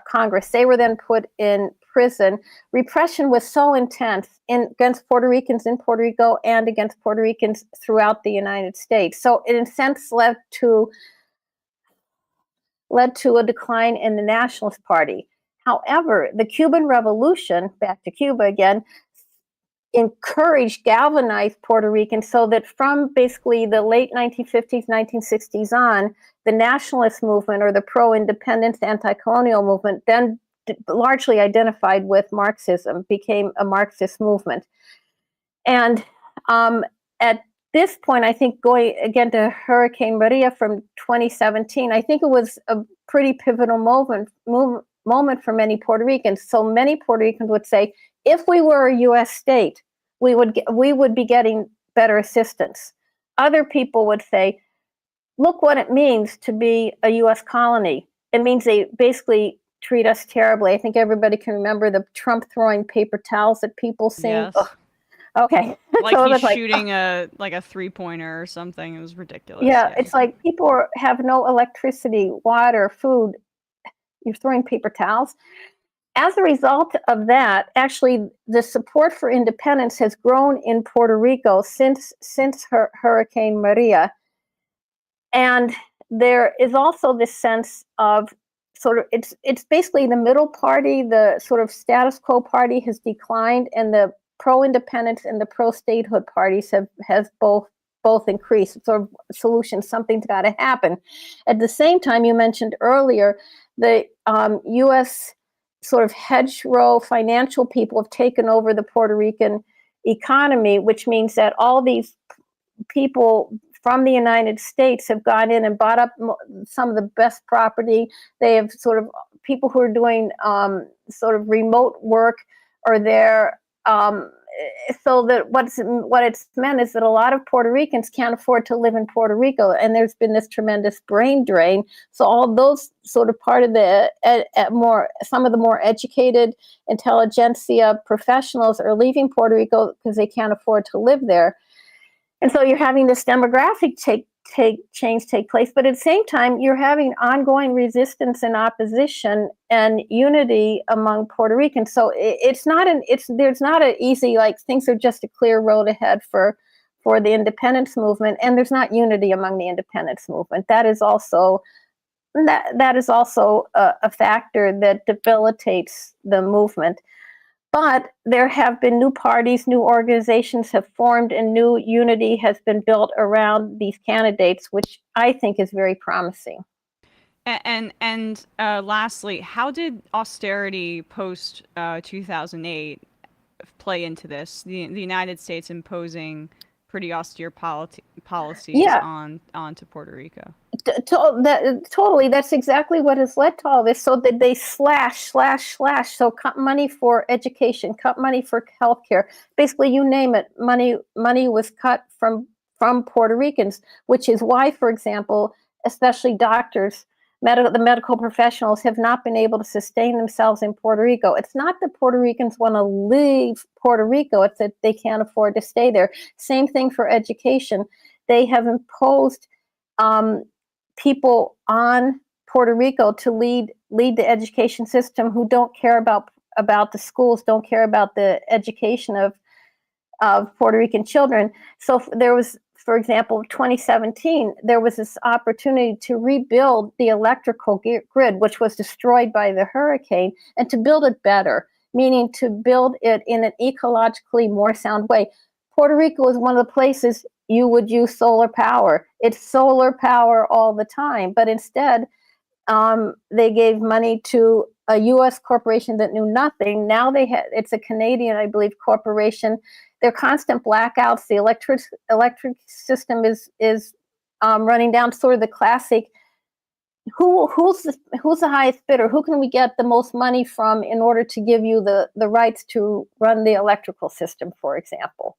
Congress. They were then put in prison. Repression was so intense against Puerto Ricans in Puerto Rico and against Puerto Ricans throughout the United States. So it, in a sense, led to a decline in the Nationalist Party. However, the Cuban Revolution, back to Cuba again, galvanized Puerto Ricans so that from basically the late 1950s, 1960s on, the nationalist movement or the pro-independence, anti-colonial movement, then largely identified with Marxism, became a Marxist movement. And at this point, I think going again to Hurricane Maria from 2017, I think it was a pretty pivotal moment for many Puerto Ricans. So many Puerto Ricans would say, if we were a U.S. state, we would be getting better assistance. Other people would say, look what it means to be a U.S. colony. It means they basically treat us terribly. I think everybody can remember the Trump throwing paper towels at people, saying, yes. Okay. Like so he's shooting a 3-pointer or something. It was ridiculous. Yeah, it's like people have no electricity, water, food. You're throwing paper towels. As a result of that, actually, the support for independence has grown in Puerto Rico since Hurricane Maria. And there is also this sense of sort of, it's basically the middle party, the sort of status quo party has declined, and the pro-independence and the pro-statehood parties has both increased. Sort of solution, something's got to happen. At the same time, you mentioned earlier, the U.S. sort of hedgerow financial people have taken over the Puerto Rican economy, which means that all these people from the United States have gone in and bought up some of the best property. They have sort of people who are doing sort of remote work are there. So that what it's meant is that a lot of Puerto Ricans can't afford to live in Puerto Rico, and there's been this tremendous brain drain. So all those sort of part of the some of the more educated intelligentsia professionals are leaving Puerto Rico because they can't afford to live there. And so you're having this demographic change take place. But at the same time, you're having ongoing resistance and opposition and unity among Puerto Ricans. So there's not an easy, like, things are just a clear road ahead for the independence movement, and there's not unity among the independence movement. That is also a factor that debilitates the movement. But there have been new parties, new organizations have formed, and new unity has been built around these candidates, which I think is very promising. And lastly, how did austerity post 2008 play into this? The United States imposing pretty austere policies onto Puerto Rico. Totally, that's exactly what has led to all this. So that they slash. So cut money for education, cut money for healthcare. Basically, you name it, money was cut from Puerto Ricans, which is why, for example, especially doctors, the medical professionals have not been able to sustain themselves in Puerto Rico. It's not that Puerto Ricans want to leave Puerto Rico, it's that they can't afford to stay there. Same thing for education. They have imposed people on Puerto Rico to lead the education system who don't care about the schools, don't care about the education of Puerto Rican children. So there was, for example, 2017, there was this opportunity to rebuild the electrical grid, which was destroyed by the hurricane, and to build it better, meaning to build it in an ecologically more sound way. Puerto Rico is one of the places you would use solar power. It's solar power all the time, but instead they gave money to a U.S. corporation that knew nothing. Now it's a Canadian, I believe, corporation. There are constant blackouts. The electric system is running down. Sort of the classic. Who's the highest bidder? Who can we get the most money from in order to give you the rights to run the electrical system, for example?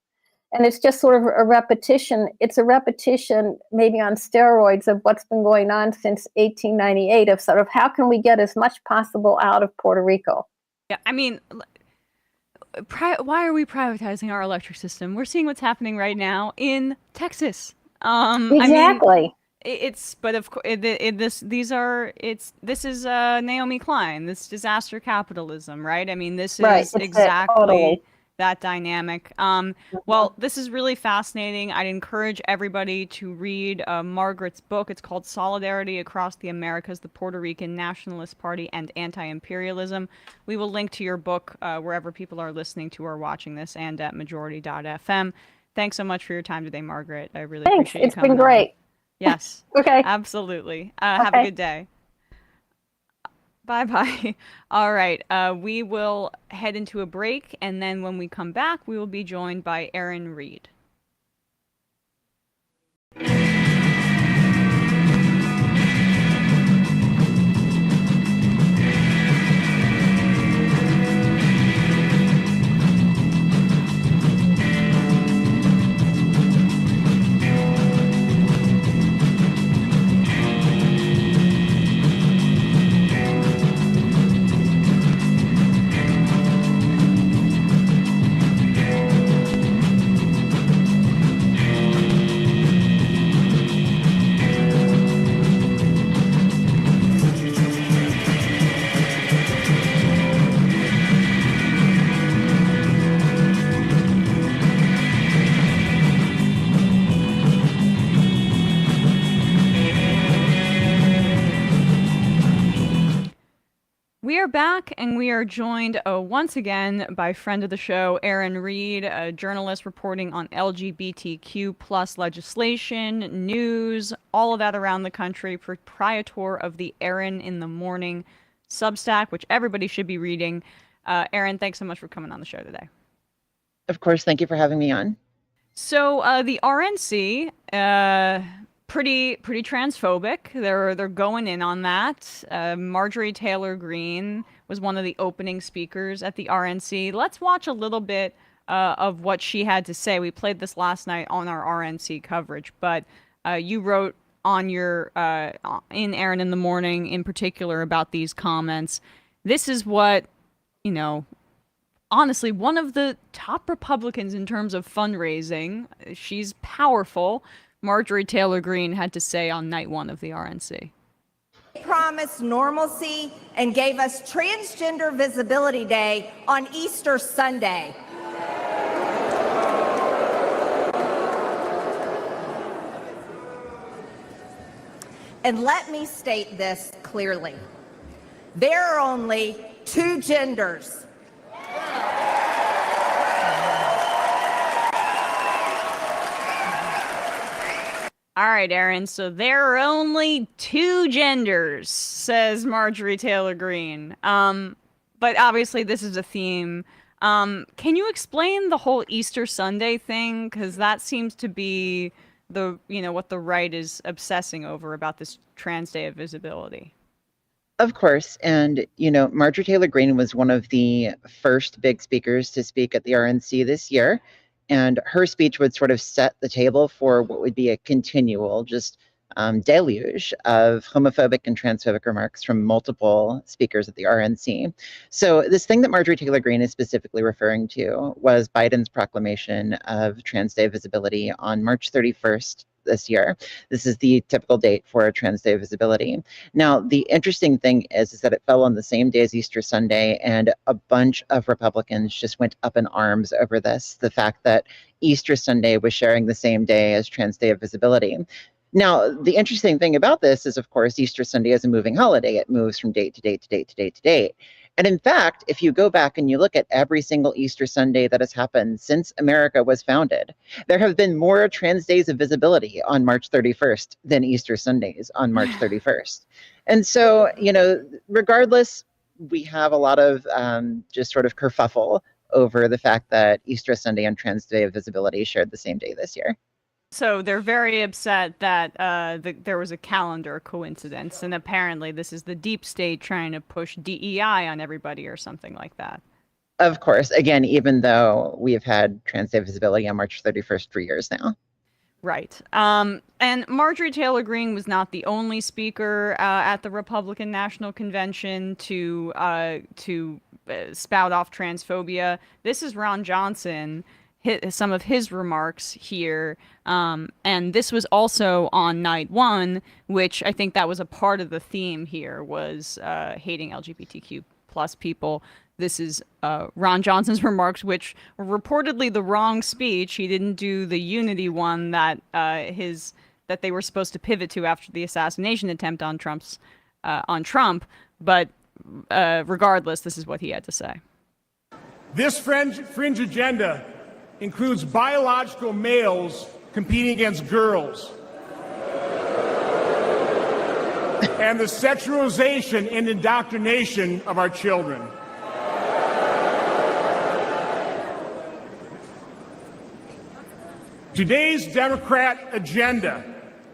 And it's just sort of a repetition. It's a repetition, maybe on steroids, of what's been going on since 1898, of sort of how can we get as much possible out of Puerto Rico? Yeah, I mean, why are we privatizing our electric system? We're seeing what's happening right now in Texas. Exactly. I mean, but of course, this is Naomi Klein, this disaster capitalism, right? I mean, this is exactly totally that dynamic. Well, this is really fascinating. I'd encourage everybody to read Margaret's book. It's called Solidarity Across the Americas, the Puerto Rican Nationalist Party and Anti-imperialism. We will link to your book wherever people are listening to or watching this, and at majority.fm. Thanks so much for your time today, Margaret. I really appreciate you coming on. It's been great. Yes. Okay. Absolutely. Have a good day. Bye-bye. All right. We will head into a break, and then when we come back, we will be joined by Erin Reed. We are back, and we are joined once again by friend of the show, Erin Reed, a journalist reporting on LGBTQ plus legislation, news, all of that around the country, proprietor of the Erin In The Morning Substack, which everybody should be reading. Erin, thanks so much for coming on the show today. Of course, thank you for having me on. So the RNC, pretty transphobic. They're going in on that. Marjorie Taylor Greene was one of the opening speakers at the RNC. Let's watch a little bit of what she had to say. We played this last night on our RNC coverage, but you wrote on your in Erin In The Morning in particular about these comments. This is what, honestly, one of the top Republicans in terms of fundraising. She's powerful. Marjorie Taylor Greene had to say on night one of the RNC. They promised normalcy and gave us Transgender Visibility Day on Easter Sunday. And let me state this clearly. There are only two genders. All right, Erin, so there are only two genders, says Marjorie Taylor Greene. But obviously this is a theme. Can you explain the whole Easter Sunday thing? Because that seems to be what the right is obsessing over about this Trans Day of Visibility. Of course. And, Marjorie Taylor Greene was one of the first big speakers to speak at the RNC this year. And her speech would sort of set the table for what would be a continual deluge of homophobic and transphobic remarks from multiple speakers at the RNC. So this thing that Marjorie Taylor Greene is specifically referring to was Biden's proclamation of Trans Day Visibility on March 31st this year. This is the typical date for Trans Day Visibility. Now, the interesting thing is that it fell on the same day as Easter Sunday, and a bunch of Republicans just went up in arms over this, the fact that Easter Sunday was sharing the same day as Trans Day of Visibility. Now, the interesting thing about this is, of course, Easter Sunday is a moving holiday. It moves from date to date to date to date to date. And in fact, if you go back and you look at every single Easter Sunday that has happened since America was founded, there have been more Trans Days of Visibility on March 31st than Easter Sundays on March 31st. And so, regardless, we have a lot of just sort of kerfuffle over the fact that Easter Sunday and Trans Day of Visibility shared the same day this year. So they're very upset that there was a calendar coincidence, and apparently this is the deep state trying to push DEI on everybody or something like that. Of course, again, even though we have had Trans Day Visibility on March 31st for years now. Right. And Marjorie Taylor Greene was not the only speaker at the Republican National Convention to spout off transphobia. This is Ron Johnson. Some of his remarks here, and this was also on night one, which I think that was a part of the theme here, was hating LGBTQ plus people. This is Ron Johnson's remarks, which were reportedly the wrong speech. He didn't do the unity one that they were supposed to pivot to after the assassination attempt on Trump. But regardless, this is what he had to say. This fringe agenda includes biological males competing against girls, and the sexualization and indoctrination of our children. Today's Democrat agenda,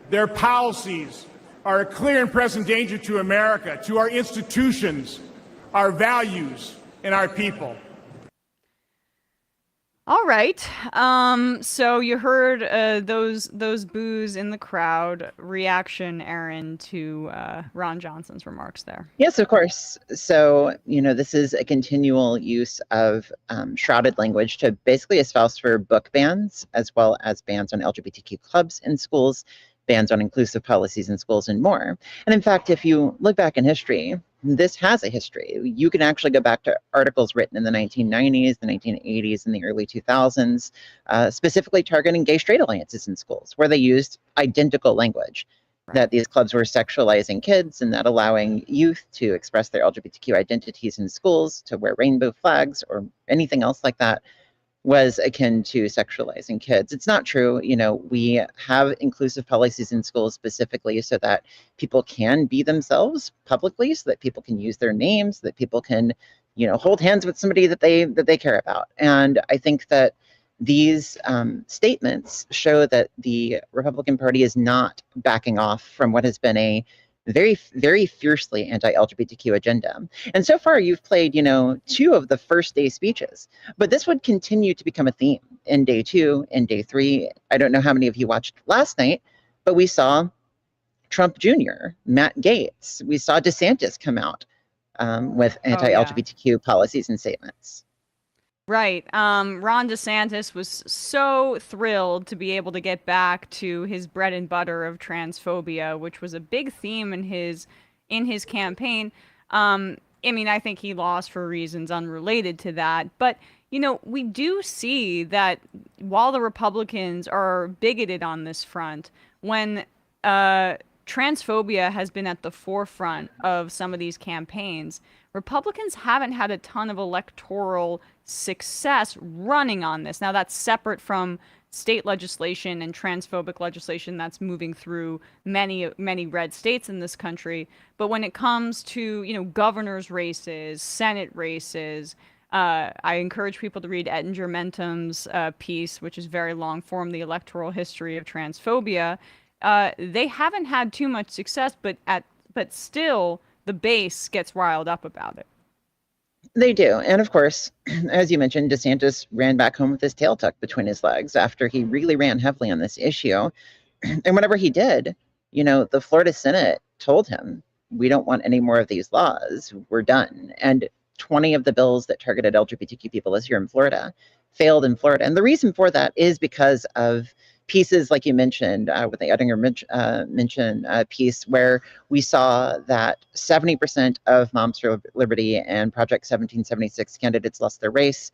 their policies, are a clear and present danger to America, to our institutions, our values, and our people. All right. So you heard those boos in the crowd. Reaction, Erin, to Ron Johnson's remarks there. Yes, of course. So, this is a continual use of shrouded language to basically espouse for book bans, as well as bans on LGBTQ clubs in schools, bans on inclusive policies in schools, and more. And in fact, if you look back in history, this has a history. You can actually go back to articles written in the 1990s, the 1980s, and the early 2000s, specifically targeting gay-straight alliances in schools, where they used identical language, that these clubs were sexualizing kids and not allowing youth to express their LGBTQ identities in schools, to wear rainbow flags or anything else like that, was akin to sexualizing kids. It's not true. We have inclusive policies in schools specifically so that people can be themselves publicly, so that people can use their names, that people can, hold hands with somebody that they care about. And I think that these statements show that the Republican Party is not backing off from what has been a very, very fiercely anti-LGBTQ agenda. And so far, you've played, 2 of the first day speeches, but this would continue to become a theme in day 2, in day 3. I don't know how many of you watched last night, but we saw Trump Jr., Matt Gaetz. We saw DeSantis come out with anti-LGBTQ policies and statements. Right. Ron DeSantis was so thrilled to be able to get back to his bread and butter of transphobia, which was a big theme in his campaign. I mean, I think he lost for reasons unrelated to that, but we do see that while the Republicans are bigoted on this front, when transphobia has been at the forefront of some of these campaigns, Republicans haven't had a ton of electoral success running on this. Now, that's separate from state legislation and transphobic legislation that's moving through many, many red states in this country. But when it comes to, governor's races, Senate races, I encourage people to read Ettinger Mentum's piece, which is very long form, The Electoral History of Transphobia. They haven't had too much success, but still the base gets riled up about it. They do. And of course, as you mentioned, DeSantis ran back home with his tail tucked between his legs after he really ran heavily on this issue. And whenever he did, the Florida Senate told him, we don't want any more of these laws. We're done. And 20 of the bills that targeted LGBTQ people this year in Florida failed in Florida. And the reason for that is because of pieces like you mentioned with the Ettinger mention piece, where we saw that 70% of Moms for Liberty and Project 1776 candidates lost their race.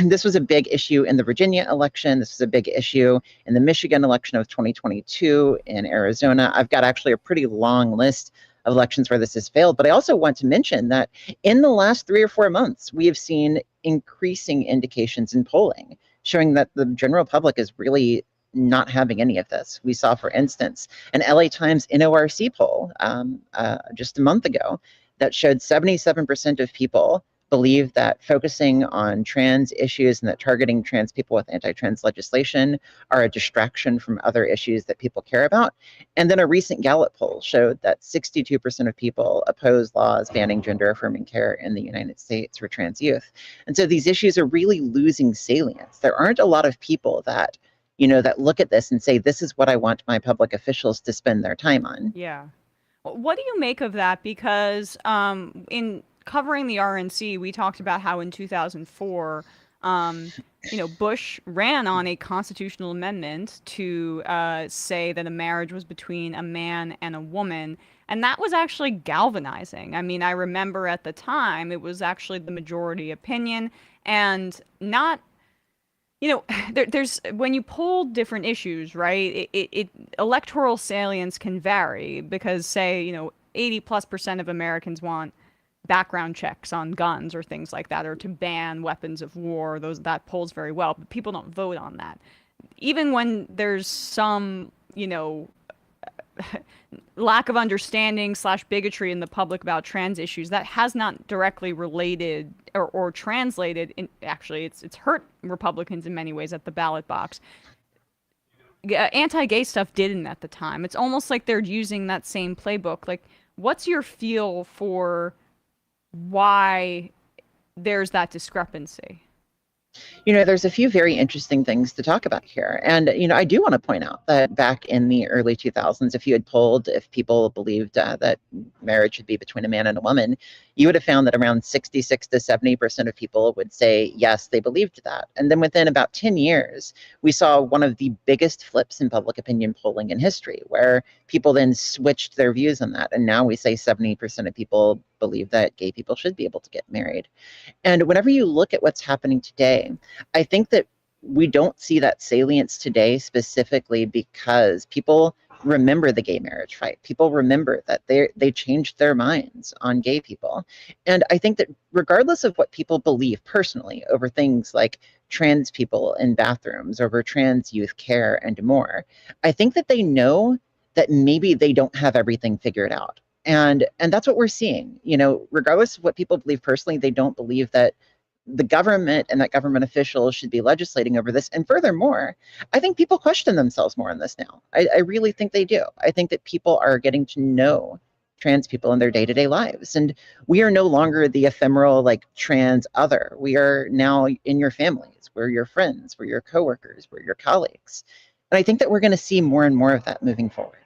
This was a big issue in the Virginia election. This was a big issue in the Michigan election of 2022, in Arizona. I've got actually a pretty long list of elections where this has failed. But I also want to mention that in the last 3 or 4 months, we have seen increasing indications in polling showing that the general public is really not having any of this. We saw, for instance, an LA Times NORC poll just a month ago that showed 77% of people believe that focusing on trans issues and that targeting trans people with anti-trans legislation are a distraction from other issues that people care about. And then a recent Gallup poll showed that 62% of people oppose laws banning gender-affirming care in the United States for trans youth. And so these issues are really losing salience. There aren't a lot of people that that look at this and say, this is what I want my public officials to spend their time on. Yeah. What do you make of that? Because in covering the RNC, we talked about how in 2004, Bush ran on a constitutional amendment to say that a marriage was between a man and a woman. And that was actually galvanizing. I mean, I remember at the time, it was actually the majority opinion and not there's when you poll different issues, right? It electoral salience can vary because, say, 80+% of Americans want background checks on guns or things like that, or to ban weapons of war. That polls very well, but people don't vote on that. Even when there's some, lack of understanding / bigotry in the public about trans issues, that has not directly related or translated in, actually it's hurt Republicans in many ways at the ballot box. Anti-gay stuff didn't at the time. It's almost like they're using that same playbook. Like, what's your feel for why there's that discrepancy? There's a few very interesting things to talk about here. And, I do want to point out that back in the early 2000s, if you had polled if people believed that marriage should be between a man and a woman, you would have found that around 66 to 70% of people would say, yes, they believed that. And then within about 10 years, we saw one of the biggest flips in public opinion polling in history, where people then switched their views on that. And now we say 70% of people believe that gay people should be able to get married. And whenever you look at what's happening today, I think that we don't see that salience today specifically because people remember the gay marriage fight. People remember that they changed their minds on gay people. And I think that regardless of what people believe personally over things like trans people in bathrooms, over trans youth care and more, I think that they know that maybe they don't have everything figured out. And that's what we're seeing. Regardless of what people believe personally, they don't believe that the government and that government officials should be legislating over this. And furthermore, I think people question themselves more on this now. I really think they do. I think that people are getting to know trans people in their day-to-day lives. And we are no longer the ephemeral, trans other. We are now in your families. We're your friends. We're your coworkers. We're your colleagues. And I think that we're going to see more and more of that moving forward.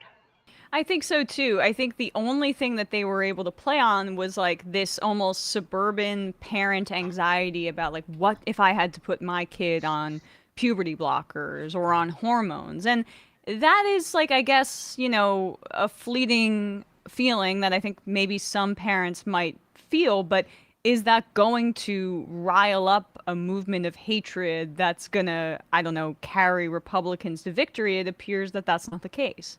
I think so too. I think the only thing that they were able to play on was like this almost suburban parent anxiety about like, what if I had to put my kid on puberty blockers or on hormones? And that is like, I guess, a fleeting feeling that I think maybe some parents might feel, but is that going to rile up a movement of hatred that's gonna, I don't know, carry Republicans to victory? It appears that that's not the case.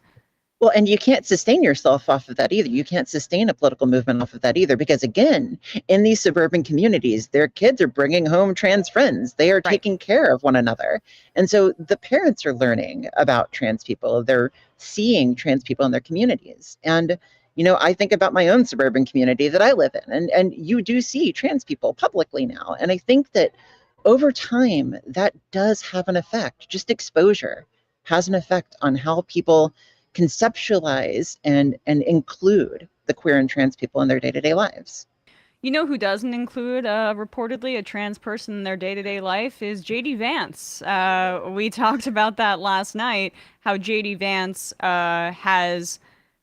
Well, and you can't sustain yourself off of that either. You can't sustain a political movement off of that either, because again, in these suburban communities, their kids are bringing home trans friends. They are taking care of one another. And so the parents are learning about trans people. They're seeing trans people in their communities. And, I think about my own suburban community that I live in, and you do see trans people publicly now. And I think that over time, that does have an effect. Just exposure has an effect on how people conceptualize and include the queer and trans people in their day-to-day lives. You know who doesn't include reportedly a trans person in their day-to-day life is J.D. Vance. We talked about that last night, how J.D. Vance has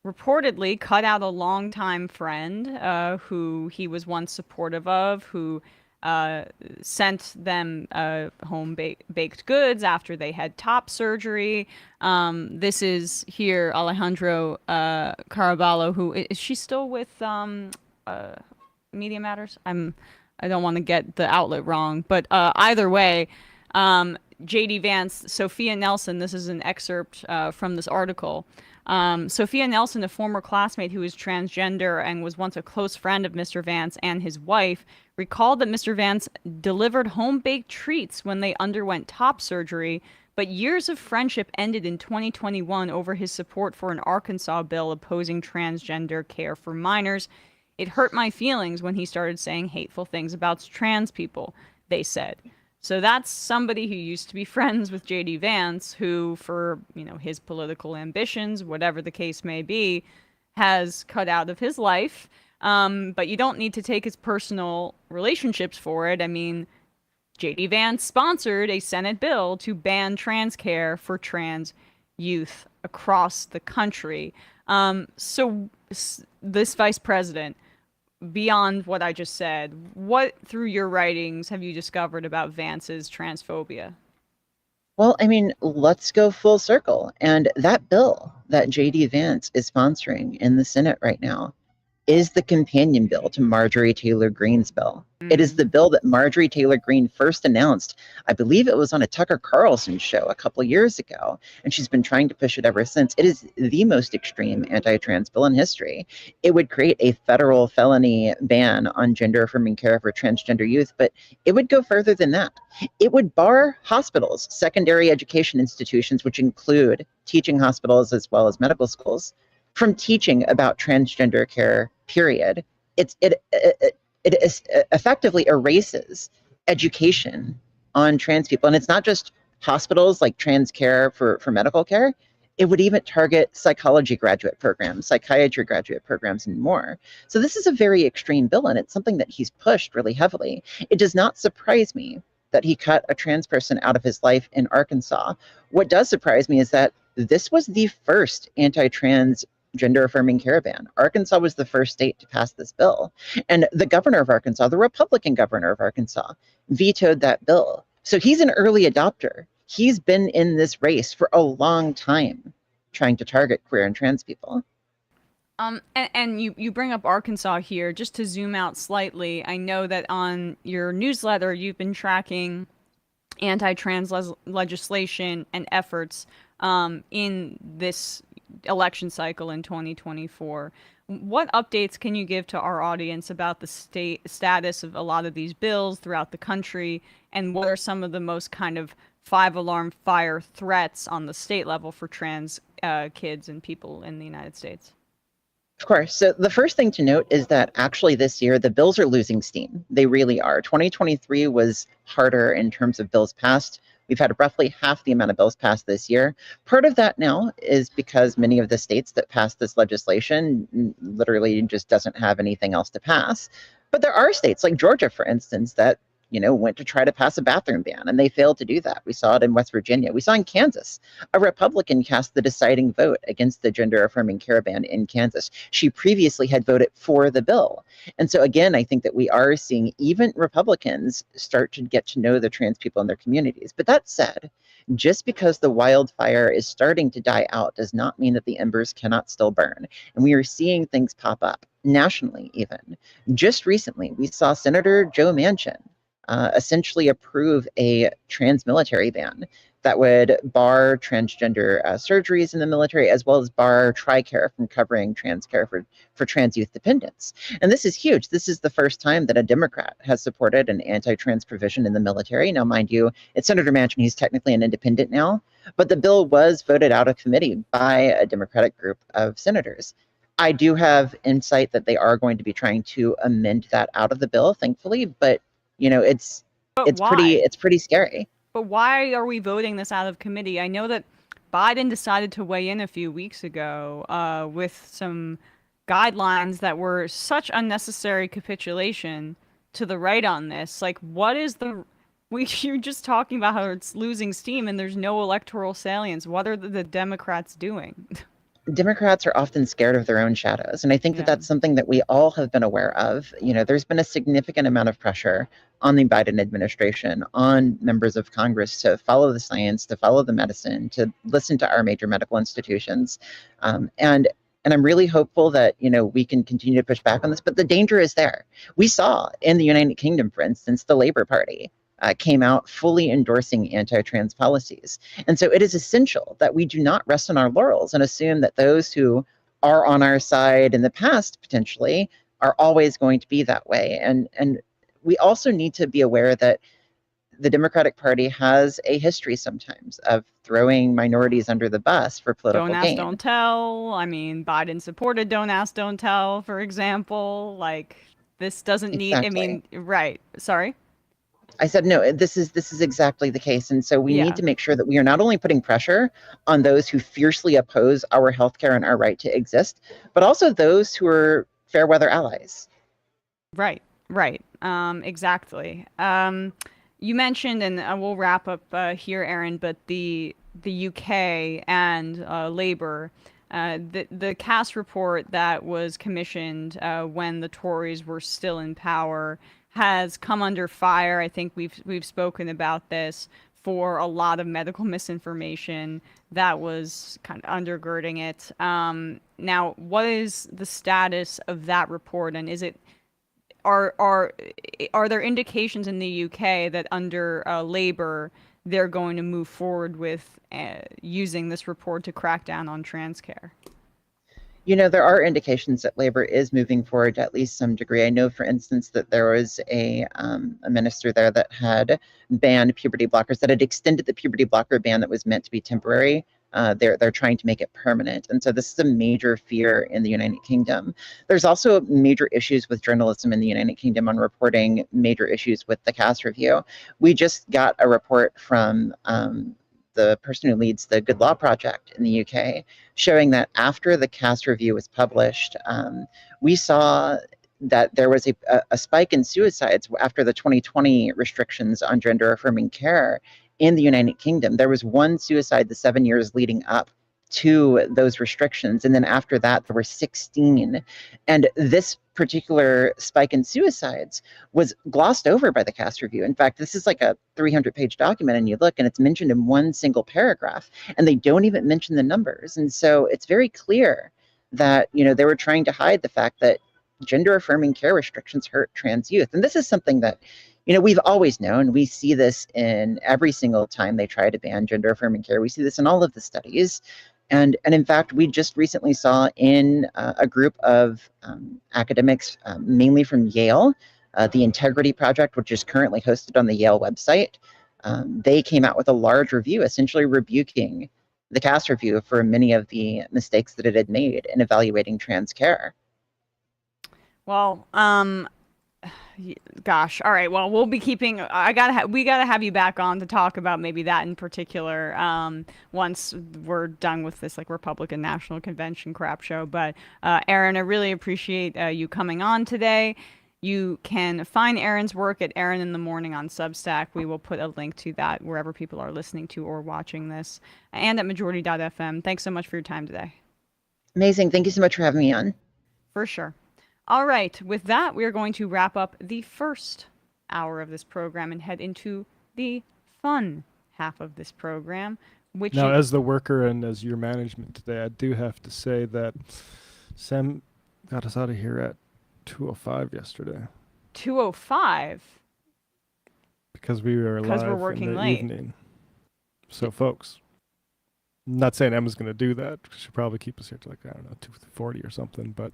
reportedly cut out a longtime friend who he was once supportive of, who sent them home baked goods after they had top surgery. This is here Alejandro Caraballo, who is she still with Media Matters? I don't want to get the outlet wrong, but either way, J.D. Vance, Sophia Nelson. This is an excerpt from this article. Sophia Nelson, a former classmate who is transgender and was once a close friend of Mr. Vance and his wife, recalled that Mr. Vance delivered home-baked treats when they underwent top surgery, but years of friendship ended in 2021 over his support for an Arkansas bill opposing transgender care for minors. It hurt my feelings when he started saying hateful things about trans people, they said. So that's somebody who used to be friends with J.D. Vance, who, for his political ambitions, whatever the case may be, has cut out of his life. But you don't need to take his personal relationships for it. I mean, J.D. Vance sponsored a Senate bill to ban trans care for trans youth across the country. So this vice president, beyond what I just said, what through your writings have you discovered about Vance's transphobia? Well, I mean, let's go full circle. And that bill that J.D. Vance is sponsoring in the Senate right now is the companion bill to Marjorie Taylor Greene's bill. It is the bill that Marjorie Taylor Greene first announced. I believe it was on a Tucker Carlson show a couple years ago, and she's been trying to push it ever since. It is the most extreme anti-trans bill in history. It would create a federal felony ban on gender-affirming care for transgender youth, but it would go further than that. It would bar hospitals, secondary education institutions, which include teaching hospitals as well as medical schools, from teaching about transgender care, period. It effectively erases education on trans people. And it's not just hospitals like trans care for medical care. It would even target psychology graduate programs, psychiatry graduate programs, and more. So this is a very extreme bill, and it's something that he's pushed really heavily. It does not surprise me that he cut a trans person out of his life in Arkansas. What does surprise me is that this was the first anti-trans gender-affirming care ban. Arkansas was the first state to pass this bill. And the governor of Arkansas, the Republican governor of Arkansas, vetoed that bill. So he's an early adopter. He's been in this race for a long time, trying to target queer and trans people. And you bring up Arkansas here, just to zoom out slightly. I know that on your newsletter, you've been tracking anti-trans legislation and efforts in this election cycle in 2024. What updates can you give to our audience about the status of a lot of these bills throughout the country, and what are some of the most kind of five-alarm fire threats on the state level for trans kids and people in the United States? Of course. So the first thing to note is that actually this year, the bills are losing steam. They really are. 2023 was harder in terms of bills passed. We've had roughly half the amount of bills passed this year. Part of that now is because many of the states that passed this legislation literally just doesn't have anything else to pass. But there are states like Georgia, for instance, that went to try to pass a bathroom ban, and they failed to do that. We saw it in West Virginia. We saw in Kansas, a Republican cast the deciding vote against the gender-affirming care ban in Kansas. She previously had voted for the bill. And so again, I think that we are seeing even Republicans start to get to know the trans people in their communities. But that said, just because the wildfire is starting to die out does not mean that the embers cannot still burn. And we are seeing things pop up nationally even. Just recently, we saw Senator Joe Manchin essentially approve a trans military ban that would bar transgender surgeries in the military, as well as bar TRICARE from covering trans care for trans youth dependents. And this is huge. This is the first time that a Democrat has supported an anti-trans provision in the military. Now, mind you, it's Senator Manchin. He's technically an independent now, but the bill was voted out of committee by a Democratic group of senators. I do have insight that they are going to be trying to amend that out of the bill, thankfully, but it's pretty scary. But why are we voting this out of committee? I know that Biden decided to weigh in a few weeks ago with some guidelines that were such unnecessary capitulation to the right on this. Like, what is you're just talking about how it's losing steam and there's no electoral salience. What are the Democrats doing? Democrats are often scared of their own shadows. And I think that that's something that we all have been aware of. There's been a significant amount of pressure on the Biden administration, on members of Congress to follow the science, to follow the medicine, to listen to our major medical institutions. And I'm really hopeful that, we can continue to push back on this, but the danger is there. We saw in the United Kingdom, for instance, the Labour Party came out fully endorsing anti-trans policies. And so it is essential that we do not rest on our laurels and assume that those who are on our side in the past, potentially, are always going to be that way. And we also need to be aware that the Democratic Party has a history sometimes of throwing minorities under the bus for political Don't gain. ask, don't tell. I mean, Biden supported Don't Ask, Don't Tell, for example. Like, this doesn't need, right. Sorry? I said, no, this is exactly the case. And so we need to make sure that we are not only putting pressure on those who fiercely oppose our healthcare and our right to exist, but also those who are fair weather allies. Right. Exactly. You mentioned, and we'll wrap up here, Erin, but the UK and Labour, the Cass report that was commissioned when the Tories were still in power has come under fire. I think we've spoken about this, for a lot of medical misinformation that was kind of undergirding it. Now, what is the status of that report, and are there indications in the UK that under Labour they're going to move forward with using this report to crack down on trans care? There are indications that Labour is moving forward to at least some degree. I know, for instance, that there was a minister there that had banned puberty blockers, that had extended the puberty blocker ban that was meant to be temporary. They're trying to make it permanent. And so this is a major fear in the United Kingdom. There's also major issues with journalism in the United Kingdom on reporting major issues with the Cass review. We just got a report from the person who leads the Good Law Project in the UK, showing that after the Cass review was published, we saw that there was a spike in suicides after the 2020 restrictions on gender-affirming care in the United Kingdom. There was one suicide the 7 years leading up to those restrictions, and then after that there were 16. And this particular spike in suicides was glossed over by the Cass review. In fact, this is like a 300-page document, and you look and it's mentioned in one single paragraph, and they don't even mention the numbers. And so it's very clear that they were trying to hide the fact that gender-affirming care restrictions hurt trans youth. And this is something that we've always known. We see this in every single time they try to ban gender-affirming care. We see this in all of the studies. And in fact, we just recently saw in a group of academics, mainly from Yale, the Integrity Project, which is currently hosted on the Yale website, they came out with a large review, essentially rebuking the Cass review for many of the mistakes that it had made in evaluating trans care. Well, gosh. All right. Well, we'll be keeping. We gotta have you back on to talk about maybe that in particular. Once we're done with this Republican National Convention crap show. But Erin, I really appreciate you coming on today. You can find Erin's work at Erin In The Morning on Substack. We will put a link to that wherever people are listening to or watching this, and at majority.fm. Thanks so much for your time today. Amazing. Thank you so much for having me on. For sure. All right. With that, we are going to wrap up the first hour of this program and head into the fun half of this program. Which now, as the worker and as your management today, I do have to say that Sam got us out of here at 2:05 yesterday. 2:05? Because we were live we're working in the late. evening. So, folks, I'm not saying Emma's going to do that. She'll probably keep us here to, like, I don't know, 2:40 or something. But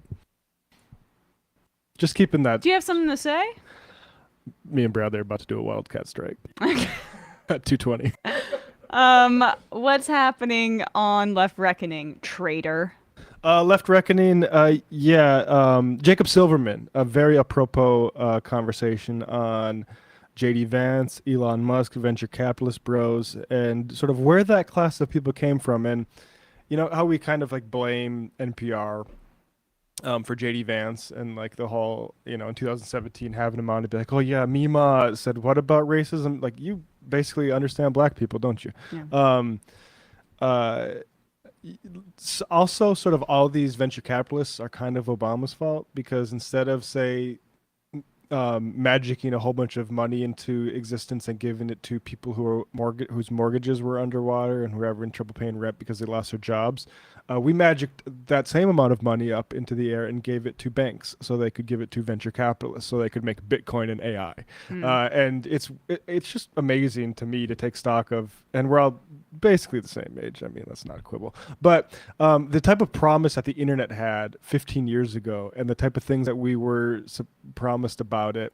just keeping that. Do you have something to say? Me and Bradley are about to do a wildcat strike at 2:20. What's happening on Left Reckoning, traitor? Left Reckoning, Jacob Silverman, a very apropos conversation on J.D. Vance, Elon Musk, venture capitalist bros, and sort of where that class of people came from. And, you know, how we kind of like blame NPR for J.D. Vance and like the whole, you know, in 2017 having him on to be like, oh yeah, Mima said, what about racism? Like, you basically understand black people, don't you? Yeah. Also, sort of all these venture capitalists are kind of Obama's fault, because instead of, say, magicking a whole bunch of money into existence and giving it to people who are whose mortgages were underwater and who are in trouble paying rent because they lost their jobs, we magicked that same amount of money up into the air and gave it to banks so they could give it to venture capitalists so they could make Bitcoin and AI. And it's just amazing to me to take stock of, and we're all basically the same age. I mean, that's not a quibble, but the type of promise that the internet had 15 years ago and the type of things that we were promised about it.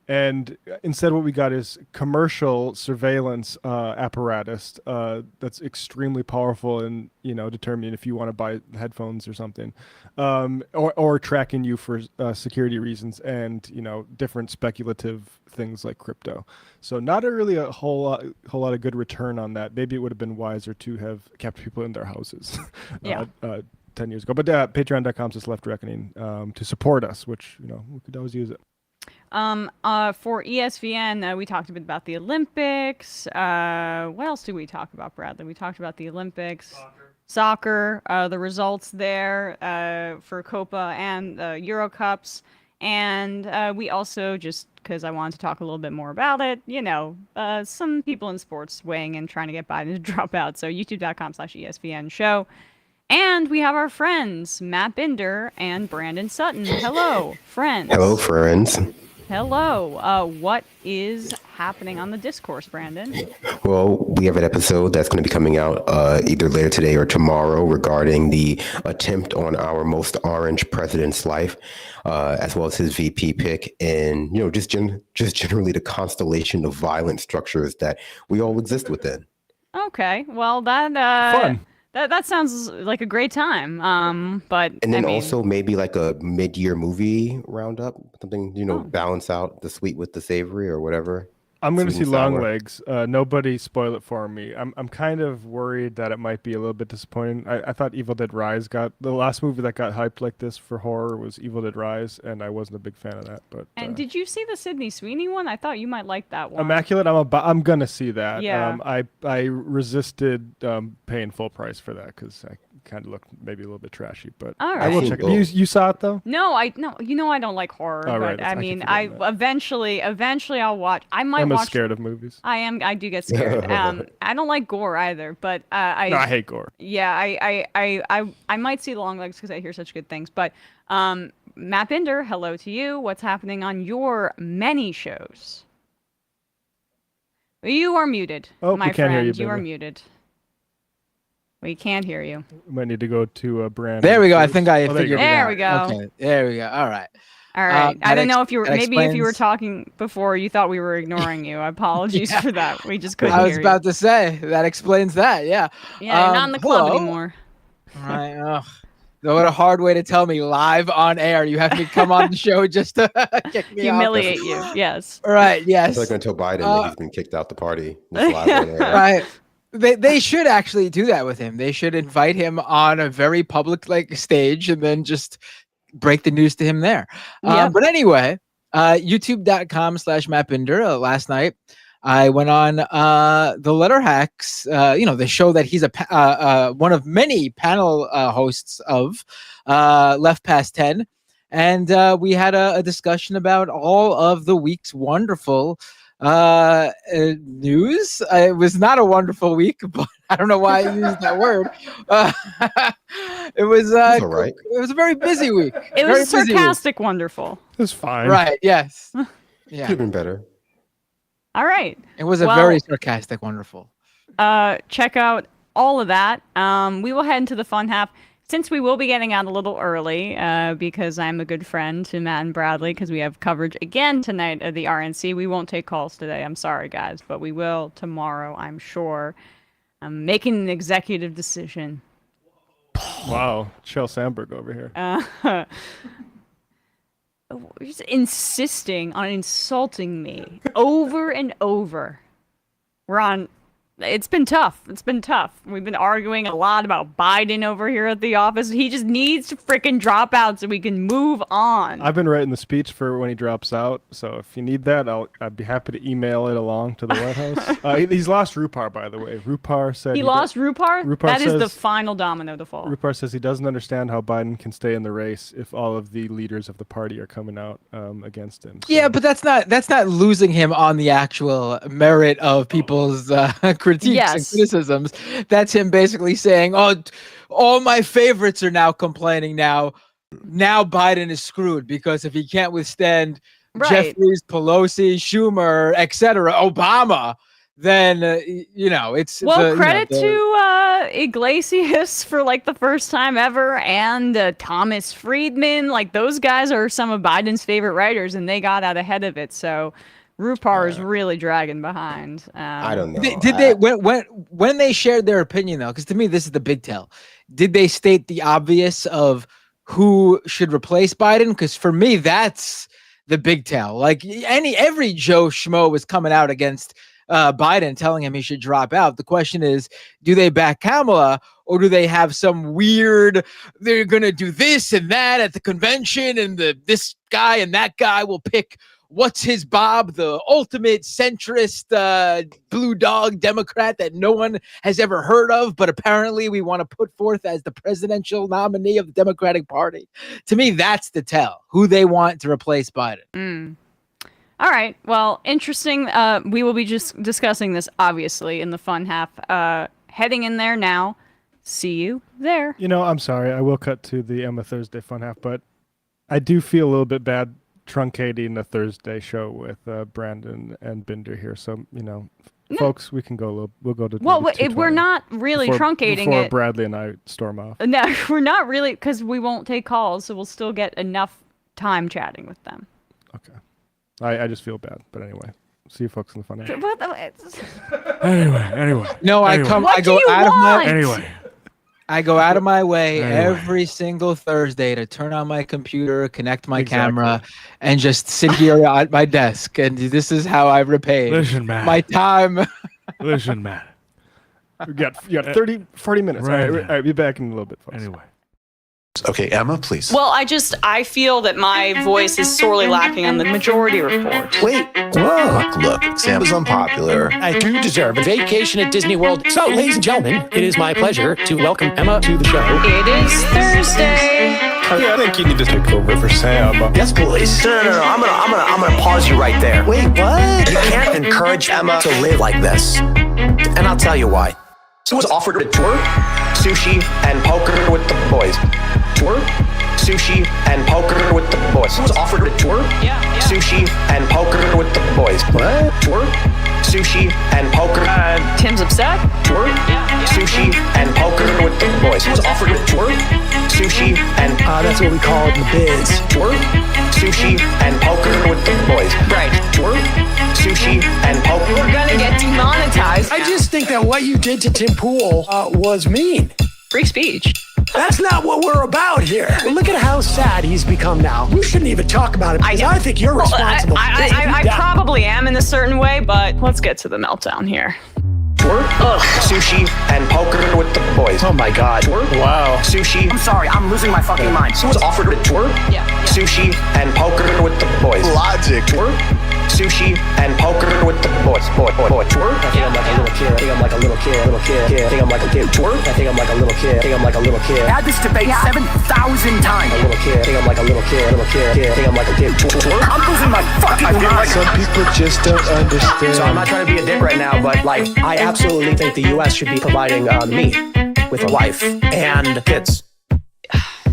And instead what we got is commercial surveillance apparatus that's extremely powerful in, you know, determining if you want to buy headphones or something, or tracking you for security reasons, and, you know, different speculative things like crypto. So not really a whole lot of good return on that. Maybe it would have been wiser to have kept people in their houses 10 years ago. But patreon.com/leftreckoning to support us, which, you know, we could always use it. For ESPN, we talked a bit about the Olympics. What else did we talk about, Bradley? We talked about the Olympics, soccer, the results there for Copa and Euro Cups, and we also, just because I wanted to talk a little bit more about it, you know, some people in sports weighing in, trying to get Biden to drop out. So youtube.com/ESPN show. And we have our friends, Matt Binder and Brandon Sutton. Hello, friends. Hello, friends. Hello. What is happening on the discourse, Brandon? Well, we have an episode that's going to be coming out either later today or tomorrow regarding the attempt on our most orange president's life, as well as his VP pick, and, you know, just generally the constellation of violent structures that we all exist within. Okay. Well, that fun. That sounds like a great time. But and then I mean, also maybe like a mid-year movie roundup, something, you know, balance out the sweet with the savory or whatever. I'm going to Sweet see and sour. Longlegs. Nobody spoil it for me. I'm kind of worried that it might be a little bit disappointing. I thought Evil Dead Rise the last movie that got hyped like this for horror was Evil Dead Rise, and I wasn't a big fan of that. But and did you see the Sydney Sweeney one? I thought you might like that one. Immaculate. I'm gonna see that. Yeah. I resisted paying full price for that because I kind of looked maybe a little bit trashy. But All I will right. check it. You saw it though? No, you know I don't like horror, Oh, but right, I I keep mean, forgetting that. eventually I'll watch. I might Emma's watch. scared of movies. I do get scared. I don't like gore either, but No, I hate gore. Yeah, I might see Longlegs because I hear such good things. But Matt Binder, hello to you. What's happening on your many shows? You are muted, Oh, my we can't friend. hear you, You are Binder. muted. We can't hear you. We might need to go to Brandon. There we go. I first. think I Oh, figured it out. There we go. Okay, there we go. All right. All right. I don't know if you were that maybe if you were explains- talking before, you thought we were ignoring you. Apologies for that. We just couldn't I was hear about to say that explains that. Yeah. you. Yeah, you're not in the club hello. anymore. All right. Ugh. What a hard way to tell me live on air. You have me come on the show just to kick me Humiliate off. you. Yes. All right. I Yes. feel like until Biden that he's been kicked out the party. This live on air. Right. They should actually do that with him. They should invite him on a very public stage and then just break the news to him there. Yeah. But anyway, YouTube.com/Matt Last night, I went on the Letter Hacks, the show that he's one of many panel hosts of Left Past 10. And we had a discussion about all of the week's wonderful news. It was not a wonderful week, but I don't know why I used that word. It was all right. It was a very busy week. It was sarcastic wonderful. It was fine. Right, yes. Yeah. Could have been better. All right. It was a very sarcastic wonderful. Check out all of that. We will head into the fun half. Since we will be getting out a little early, because I'm a good friend to Matt and Bradley, because we have coverage again tonight of the RNC, we won't take calls today. I'm sorry, guys, but we will tomorrow, I'm sure. I'm making an executive decision. Wow, Shel Sandberg over here. Just insisting on insulting me over and over. It's been tough. We've been arguing a lot about Biden over here at the office. He just needs to freaking drop out so we can move on. I've been writing the speech for when he drops out, so if you need that, I'd be happy to email it along to the White House. He's lost Rupar, by the way. Rupar said he lost Rupar? That says, is the final domino to fall. Rupar says he doesn't understand how Biden can stay in the race if all of the leaders of the party are coming out against him. So. Yeah, but that's not losing him on the actual merit of people's critiques and criticisms. That's him basically saying, "Oh, all my favorites are now complaining now. Now Biden is screwed because if he can't withstand Jeffries, Pelosi, Schumer, etc., Obama, then it's credit to Iglesias for like the first time ever, and Thomas Friedman. Like those guys are some of Biden's favorite writers, and they got out ahead of it. So." Rupar is really dragging behind. I don't know. Did they when they shared their opinion though? Because to me, this is the big tell. Did they state the obvious of who should replace Biden? Because for me, that's the big tell. Like every Joe Schmo was coming out against Biden, telling him he should drop out. The question is, do they back Kamala, or do they have some weird? They're gonna do this and that at the convention, and this guy and that guy will pick. What's his Bob, the ultimate centrist blue dog Democrat that no one has ever heard of, but apparently we want to put forth as the presidential nominee of the Democratic Party. To me, that's the tell, who they want to replace Biden. All right. Well, interesting. We will be just discussing this, obviously, in the fun half. Heading in there now. See you there. I'm sorry. I will cut to the Emma Thursday fun half, but I do feel a little bit bad truncating the Thursday show with Brandon and Binder here, so folks, we can go. We'll go to. Well, we're not really truncating before it. Bradley and I storm off. No, we're not really, because we won't take calls, so we'll still get enough time chatting with them. Okay, I just feel bad, but anyway, see you folks in the fun. Anyway. No, I go out of my anyway. I go out of my way every single Thursday to turn on my computer, connect my camera, and just sit here at my desk. And this is how I repay my time. Listen, Matt. You got 30, 40 minutes. All right, be back in a little bit, folks. Anyway. Okay, Emma, please. Well, I feel that my voice is sorely lacking on the majority report. Wait, look, Sam is unpopular. I do deserve a vacation at Disney World. So, ladies and gentlemen, it is my pleasure to welcome Emma to the show. It is Thursday. I think you need to take over for Sam. Yes, please. No. I'm gonna pause you right there. Wait, what? You can't encourage Emma to live like this, and I'll tell you why. So was offered a tour, sushi, and poker with the boys. Tour, sushi, and poker with the boys. Was offered a tour, sushi, and poker with the boys. What? Tour, sushi, and poker. Tim's upset. Tour, sushi, and poker with the boys. Was offered a tour, sushi, and that's what we call it in the biz. Tour, sushi, and poker with the boys. Right. Tour, sushi, and poker. We're gonna get demonetized. I just think that what you did to Tim Pool was mean. Free speech. That's not what we're about here. Look at how sad he's become now. You shouldn't even talk about it because I think you're responsible. I probably am in a certain way, but let's get to the meltdown here. Twerk. Sushi and poker with the boys. Oh my god. Twerk. Wow. Sushi. I'm sorry, I'm losing my fucking mind. So was offered to twerk. Yeah. Sushi and poker with the boys. Logic. Twerk. Sushi and poker with the boys. Boy. Twerk. I think I'm like a little kid. I think I'm like a little kid. I think I'm like a kid. Twerk. I think I'm like a little kid. I think I'm like a little kid. Had this debate 7,000 times. A little kid. I think I'm like a little kid. I think I'm like a kid. Twerk. I'm losing my fucking mind. Some people just don't understand. So I'm not trying to be a dick right now, but like, I absolutely think the U.S. should be providing me with a wife and kids.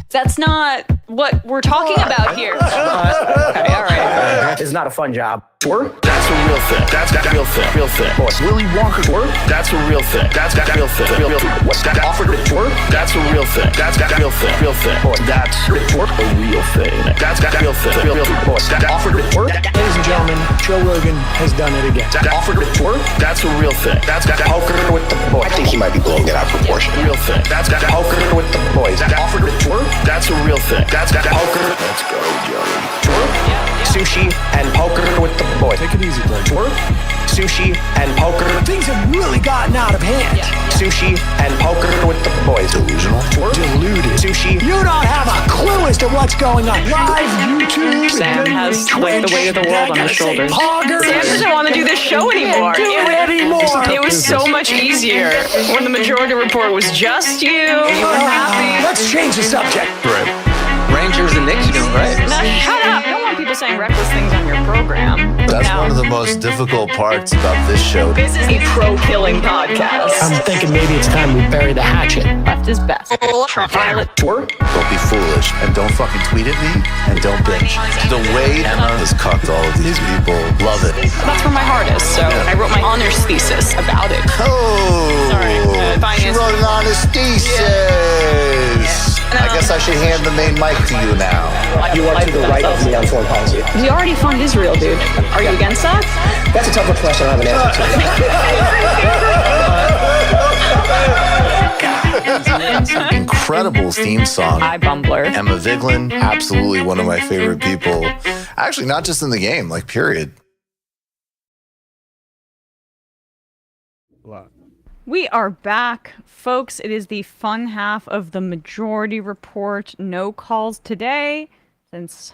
That's not what we're talking about here. Okay, all right. It's not a fun job. Twerk? That's a real thing. That's a real thing. Real thing. Willy Wonka twerk? That's a real thing. That's a real thing. Real thing. What's that offered to twerk? That's a real thing. That's a real thing. Real thing. That's twerk? a real thing. That's a real thing. Real thing. What's that offered to twerk? Ladies and gentlemen, Joe Rogan has done it again. That offered to twerk? That's a real thing. That's poker with the boys. I think he might be blowing that out of proportion. Real thing. That's poker with the boys. That offered to twerk? That's a real thing. That's poker. Let's go, Joey. Twerk? Sushi and poker with the boys. Take it easy, bro. Twerk? Sushi and poker. Things have really gotten out of hand. Sushi and poker with the boys. Delusional. Twerk? Deluded. Sushi. You don't have a clue as to what's going on. Live YouTube. Sam has like the weight of the world on his shoulders. Sam doesn't want to do this show anymore. It was so much easier when the Majority Report was just you. You were happy. Let's change the subject. Right. Rangers and Knicks are doing great. Now shut up. You don't want people saying reckless things on your program. That's one of the most difficult parts about this show. This is a pro-killing podcast. I'm thinking maybe it's time we bury the hatchet. Left is best. Violet twerk? Don't be foolish and don't fucking tweet at me and don't binge. The way Emma has cucked all of these people, love it. That's where my heart is, so I wrote my honors thesis about it. Oh, Sorry, she wrote an honest thesis. I guess I should hand the main mic to you now. You are to the right of me on foreign policy. We already fund Israel, dude. Are you against that? That's a tougher question I have an answer to. Incredible theme song. Hi, Bumbler. Emma Vigeland, absolutely one of my favorite people. Actually, not just in the game, like period. We are back, folks. It is the fun half of the Majority Report. No calls today, since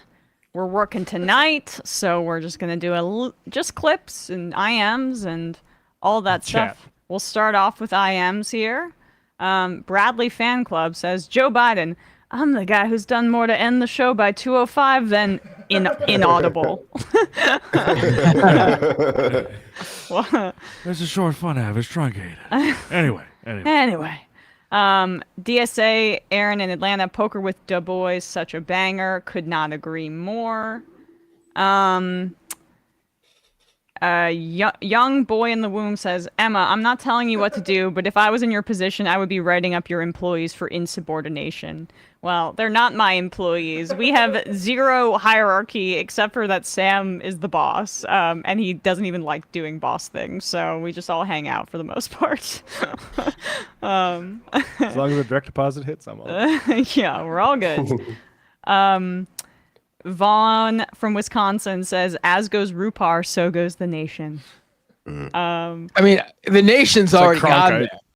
we're working tonight. So we're just gonna do just clips and IMs and all that stuff. We'll start off with IMs here. Bradley Fan Club says, Joe Biden, I'm the guy who's done more to end the show by 2:05 than inaudible. This is short fun half. It's truncated. Anyway. DSA, Erin in Atlanta, Poker with Du Bois, such a banger. Could not agree more. Young boy in the womb says, Emma, I'm not telling you what to do, but if I was in your position, I would be writing up your employees for insubordination. Well, they're not my employees. We have zero hierarchy except for that Sam is the boss, and he doesn't even like doing boss things, so we just all hang out for the most part. As long as the direct deposit hits, I'm all yeah, we're all good. Vaughn from Wisconsin says, as goes Rupar, so goes the nation. I mean, the nation's already gone there.